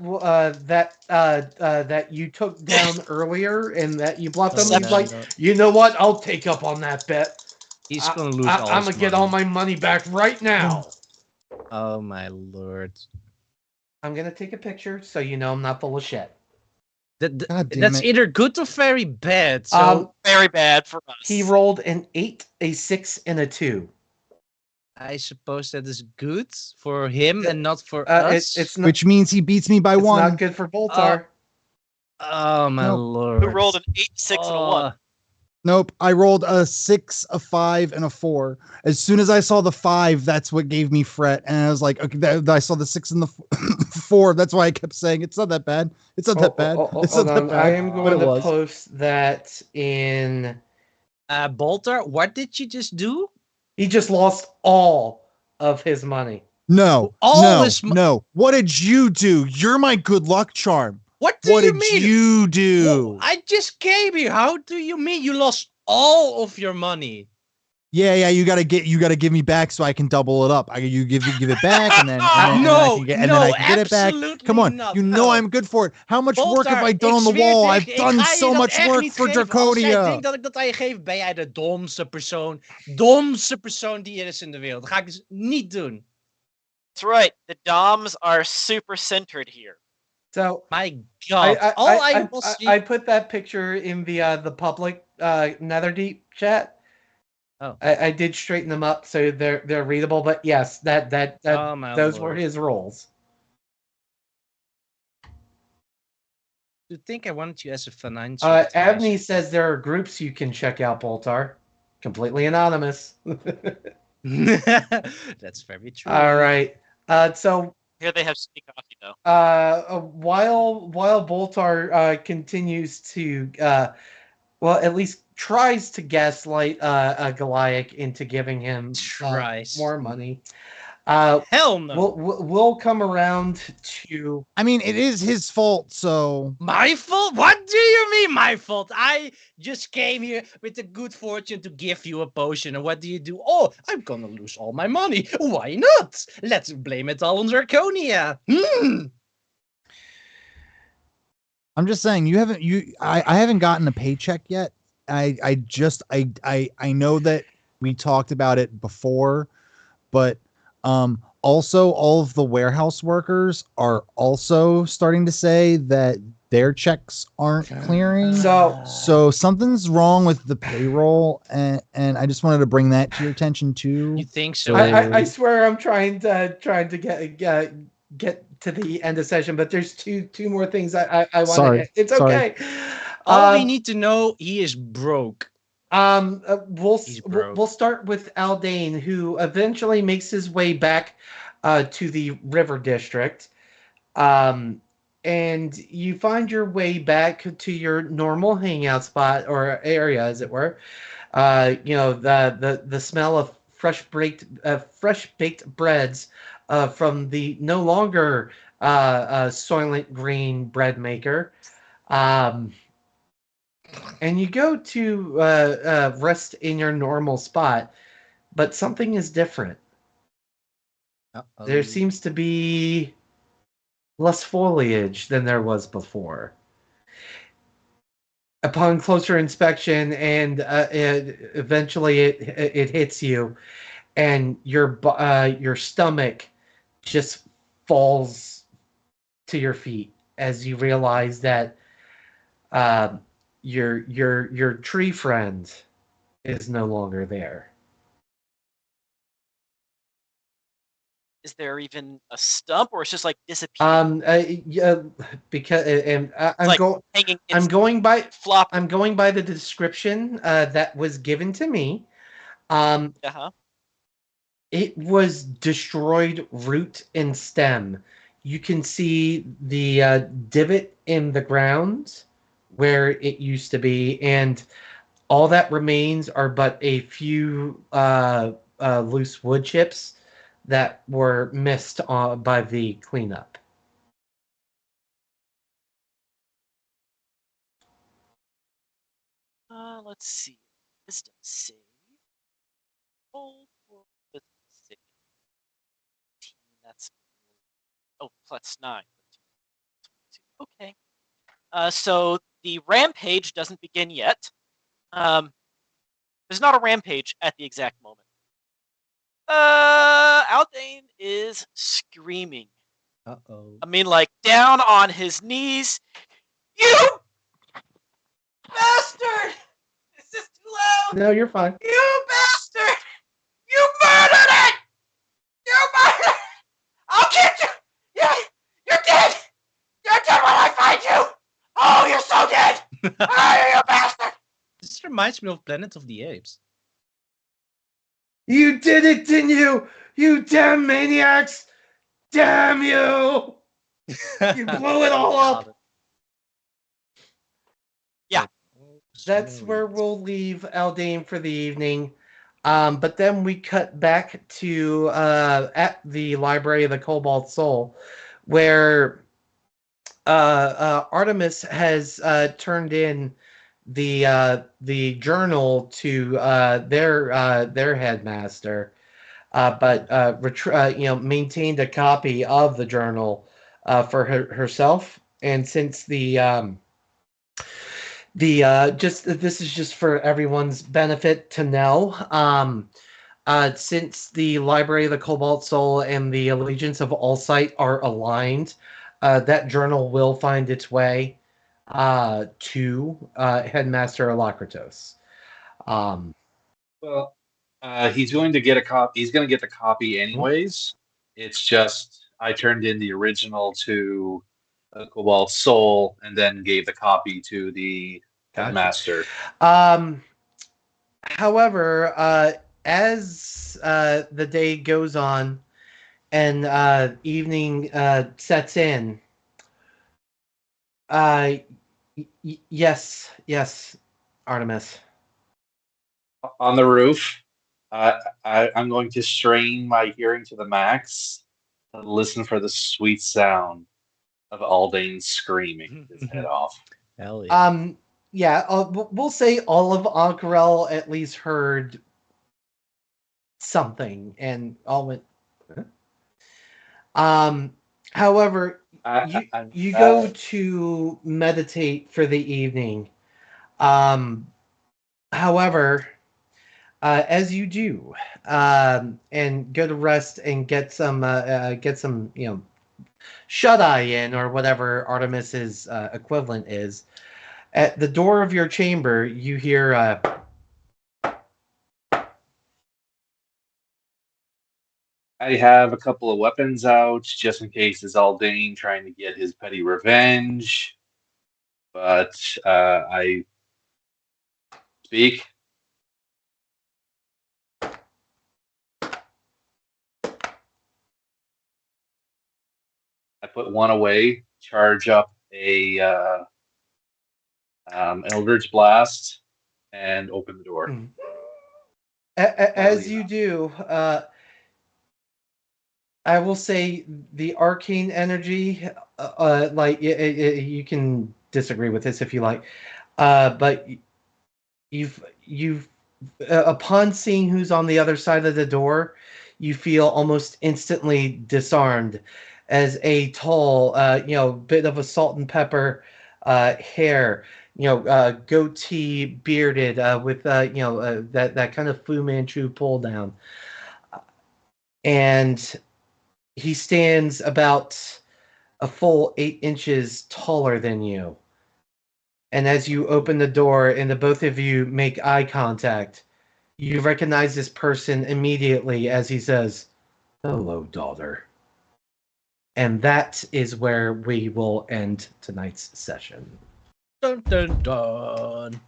you took down earlier and that you bluffed him, he's like, you know what? I'll take up on that bet. He's gonna lose. I'm gonna get all my money back right now. Oh my lord! I'm gonna take a picture so you know I'm not full of shit. God damn That's it. either good or very bad. So Very bad for us. He rolled an 8, a 6, and a 2. I suppose that is good for him and not for us. It's not, Which means he beats me by it's 1. not good for Boltar. Oh my Nope. lord! Who rolled an 8, 6, and a 1? Nope. I rolled a 6, a 5, and a 4. As soon as I saw the 5, that's what gave me fret. And I was like, okay, I saw the 6 and the 4. That's why I kept saying it's not that bad. It's not that bad. It's not that bad. I am but going it to was. post that in. Boltar, what did you just do? He just lost all of his money. No. All no. this no. What did you do? You're my good luck charm. What do What you did mean? you do? Well, I just came here. How do you mean you lost all of your money? Yeah, you gotta give me back so I can double it up. You give it back, and then I No, can no, get it back. absolutely Come on, not, you know no. I'm good for it. How much work have Boltar, I done ik on the zweer wall? tegen I've je, ik done ga je so dat much echt work niet for geven. Als jij Draconia. denkt dat ik dat aan je geef, ben jij de domste persoon die er is in de wereld. Dat ga ik dus niet doen. That's right. The DOMs are super centered here. So My God, I put that picture in the public Netherdeep chat. Oh. I did straighten them up so they're readable, but yes, Oh, my those Lord. were his roles. You think I wanted you as a financial advisor? Abney says there are groups you can check out, Boltar. Completely anonymous. That's very true. All right. So Here they have sweet coffee, though. while Boltar continues to well, at least tries to gaslight Goliath into giving him Tries. more money. Hell no. We'll come around to. I mean, it is his fault, so. My fault? What do you mean my fault? I just came here with the good fortune to give you a potion, and what do you do? Oh, I'm gonna lose all my money. Why not? Let's blame it all on Draconia. I'm just saying, I haven't gotten a paycheck yet. I know that we talked about it before, but also all of the warehouse workers are also starting to say that their checks aren't clearing. So something's wrong with the payroll, and I just wanted to bring that to your attention too. You think so? I swear I'm trying to get to the end of session, but there's two more things I want. Sorry. It's okay. All we need to know, he is broke. We'll start with Aldane, who eventually makes his way back to the River District, and you find your way back to your normal hangout spot or area, as it were. The smell of fresh baked breads from the no longer Soylent Green bread maker. And you go to rest in your normal spot, but something is different. Uh-oh. There seems to be less foliage than there was before. Upon closer inspection, and eventually it hits you, and your stomach just falls to your feet as you realize that your tree friend is no longer there. Is there even a stump, or it's just like disappearing? Because Hanging. I'm going by flop. I'm going by the description that was given to me. It was destroyed root and stem. You can see the divot in the ground where it used to be, and all that remains are but a few loose wood chips that were missed by the cleanup. Let's see. Wisdom save. Roll for wisdom save. 18, that's plus 9. 22. Okay. So the rampage doesn't begin yet. There's not a rampage at the exact moment. Aldane is screaming. Uh-oh. I mean, like, down on his knees. You bastard! Is this too loud? No, you're fine. You bastard! You murdered it! You murdered it! I'll get you! Yeah, you're dead! You're dead when I find you! Oh, you're so dead! Oh, you bastard! This reminds me of Planet of the Apes. You did it, didn't you? You damn maniacs! Damn you! You blew it all up! Yeah. That's where we'll leave Aldane for the evening. But then we cut back to at the Library of the Cobalt Soul, where Artemis has turned in the journal to their headmaster, but maintained a copy of the journal for herself. And since just this is just for everyone's benefit to know. Since the Library of the Cobalt Soul and the Allegiance of Allsight are aligned, that journal will find its way to Headmaster Alacritos. Well, he's going to get a copy. He's going to get the copy anyways. It's just I turned in the original to Cobalt Soul and then gave the copy to the headmaster. However, as the day goes on and evening sets in, yes, Artemis. On the roof, I'm going to strain my hearing to the max to listen for the sweet sound of Aldane screaming his head off. Hell yeah. Yeah, we'll say all of Ank'Rel at least heard something, and all went. Huh? However, you go to meditate for the evening. However, as you do, and go to rest and get some shut eye in, or whatever Artemis's equivalent is. At the door of your chamber, you hear I have a couple of weapons out just in case it's Aldane trying to get his petty revenge. But I speak. I put one away, charge up a Eldritch Blast, and open the door. As you do, I will say the arcane energy, you can disagree with this if you like, but you've upon seeing who's on the other side of the door, you feel almost instantly disarmed, as a tall, bit of a salt and pepper hair, goatee, bearded, with that kind of Fu Manchu pull down, and he stands about a full 8 inches taller than you. And as you open the door and the both of you make eye contact, you recognize this person immediately as he says, "Hello, daughter." And that is where we will end tonight's session. Dun dun dun.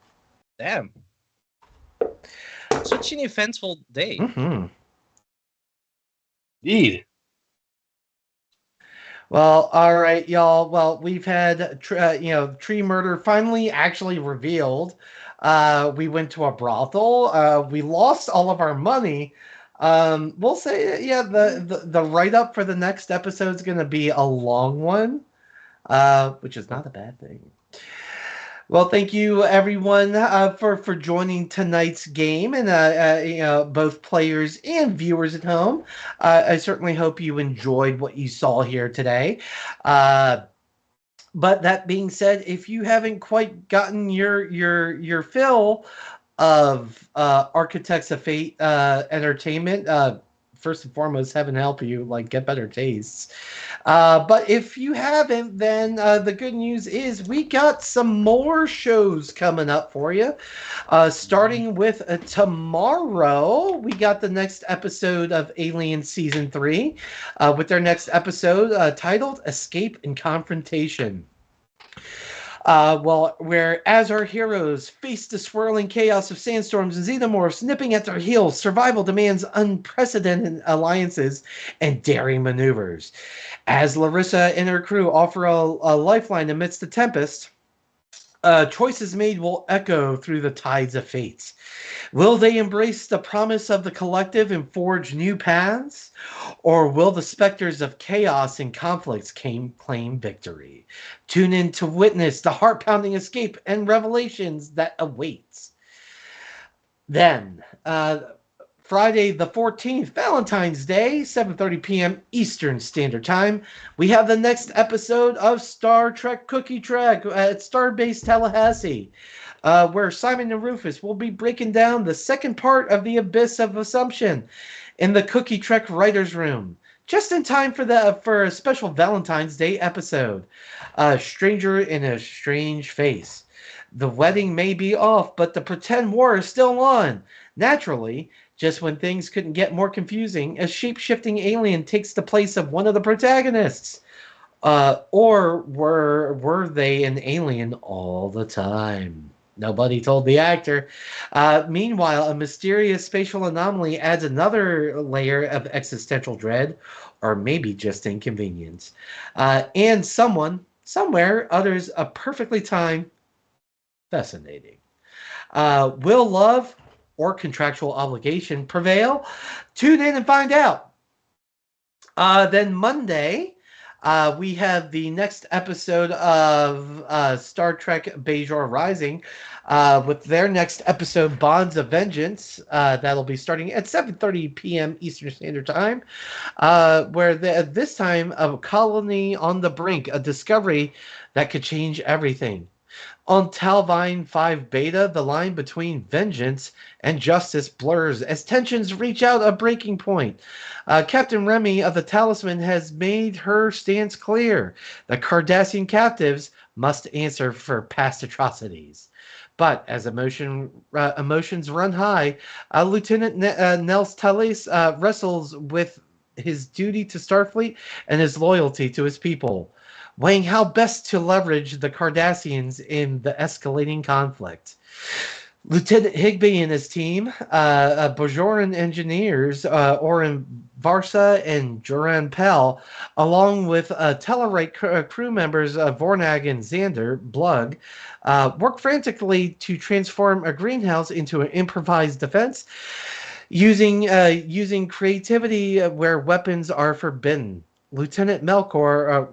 Damn. Such an eventful day. Mm-hmm. Indeed. Well, all right, y'all. Well, we've had tree murder finally actually revealed. We went to a brothel. We lost all of our money. We'll say, yeah, the write up for the next episode is going to be a long one, which is not a bad thing. Well, thank you everyone for joining tonight's game, and both players and viewers at home. I certainly hope you enjoyed what you saw here today. But that being said, if you haven't quite gotten your fill of Architects of Fate entertainment, first and foremost, heaven help you, get better tastes. But if you haven't, then the good news is we got some more shows coming up for you. Starting with tomorrow, we got the next episode of Alien Season 3 with their next episode titled Escape and Confrontation. Where as our heroes face the swirling chaos of sandstorms and xenomorphs nipping at their heels, survival demands unprecedented alliances and daring maneuvers. As Larissa and her crew offer a lifeline amidst the tempest, choices made will echo through the tides of fate. Will they embrace the promise of the collective and forge new paths? Or will the specters of chaos and conflicts claim victory? Tune in to witness the heart-pounding escape and revelations that awaits. Then, Friday the 14th, Valentine's Day, 7:30 p.m. Eastern Standard Time, we have the next episode of Star Trek Cookie Trek at Starbase Tallahassee, where Simon and Rufus will be breaking down the second part of the Abyss of Assumption in the Cookie Trek Writers Room, just in time for a special Valentine's Day episode. A Stranger in a Strange Face. The wedding may be off, but the pretend war is still on. Naturally, just when things couldn't get more confusing, a shape-shifting alien takes the place of one of the protagonists. Or were they an alien all the time? Nobody told the actor. Meanwhile, a mysterious spatial anomaly adds another layer of existential dread, or maybe just inconvenience. And someone, somewhere, utters a perfectly timed, fascinating. Will love or contractual obligation prevail? Tune in and find out. Then Monday, we have the next episode of Star Trek Bajor Rising with their next episode, Bonds of Vengeance. That'll be starting at 7:30 p.m. Eastern Standard Time, where this time a colony on the brink, a discovery that could change everything. On Talvine 5 Beta, the line between vengeance and justice blurs as tensions reach out a breaking point. Captain Remy of the Talisman has made her stance clear. The Cardassian captives must answer for past atrocities. But as emotions run high, Lieutenant Nels Tallis wrestles with his duty to Starfleet and his loyalty to his people, weighing how best to leverage the Cardassians in the escalating conflict. Lieutenant Higby and his team, Bajoran engineers, Oren Varsa and Joran Pell, along with Tellarite crew members Vornag and Xander Blug, work frantically to transform a greenhouse into an improvised defense, using creativity where weapons are forbidden. Lieutenant Melkor,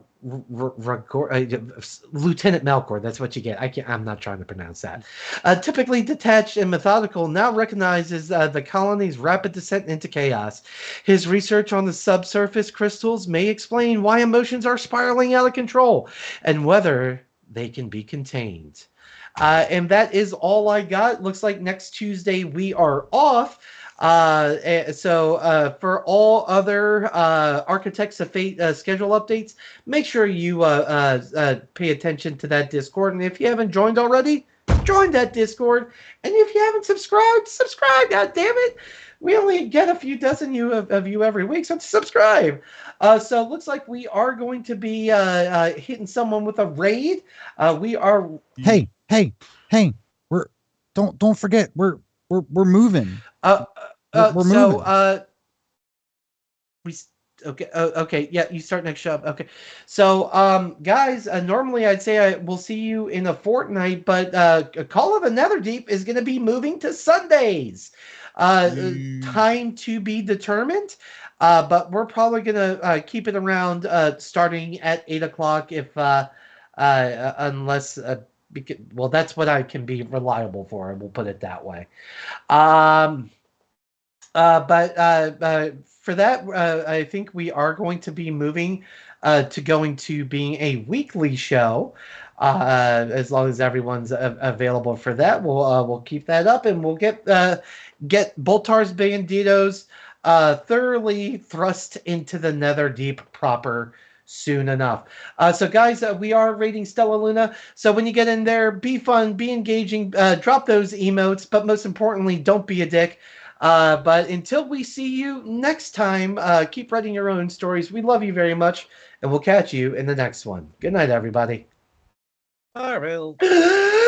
Lieutenant Melkor, that's what you get. I'm not trying to pronounce that. Typically detached and methodical, now recognizes the colony's rapid descent into chaos. His research on the subsurface crystals may explain why emotions are spiraling out of control and whether they can be contained. And that is all I got. Looks like next Tuesday we are off. So for all other Architects of Fate schedule updates, make sure you pay attention to that Discord. And if you haven't joined already, join that Discord. And if you haven't subscribed, subscribe. God damn it! We only get a few dozen of you every week, so subscribe. So it looks like we are going to be hitting someone with a raid. We are. Hey! Don't forget we're moving. We're moving. Okay, yeah, you start next show. Okay, so guys, normally I'd say I will see you in a fortnight, but Call of the Netherdeep is going to be moving to Sundays. Time to be determined, but we're probably going to keep it around starting at 8:00 if unless well, that's what I can be reliable for. We'll put it that way. But for that, I think we are going to be moving to being a weekly show. As long as everyone's available for that, we'll keep that up, and we'll get Boltar's Banditos thoroughly thrust into the Netherdeep proper soon enough. So guys, we are rating Stella Luna. So when you get in there, be fun, be engaging, drop those emotes, but most importantly, don't be a dick. But until we see you next time, keep writing your own stories. We love you very much, and we'll catch you in the next one. Good night, everybody. All right.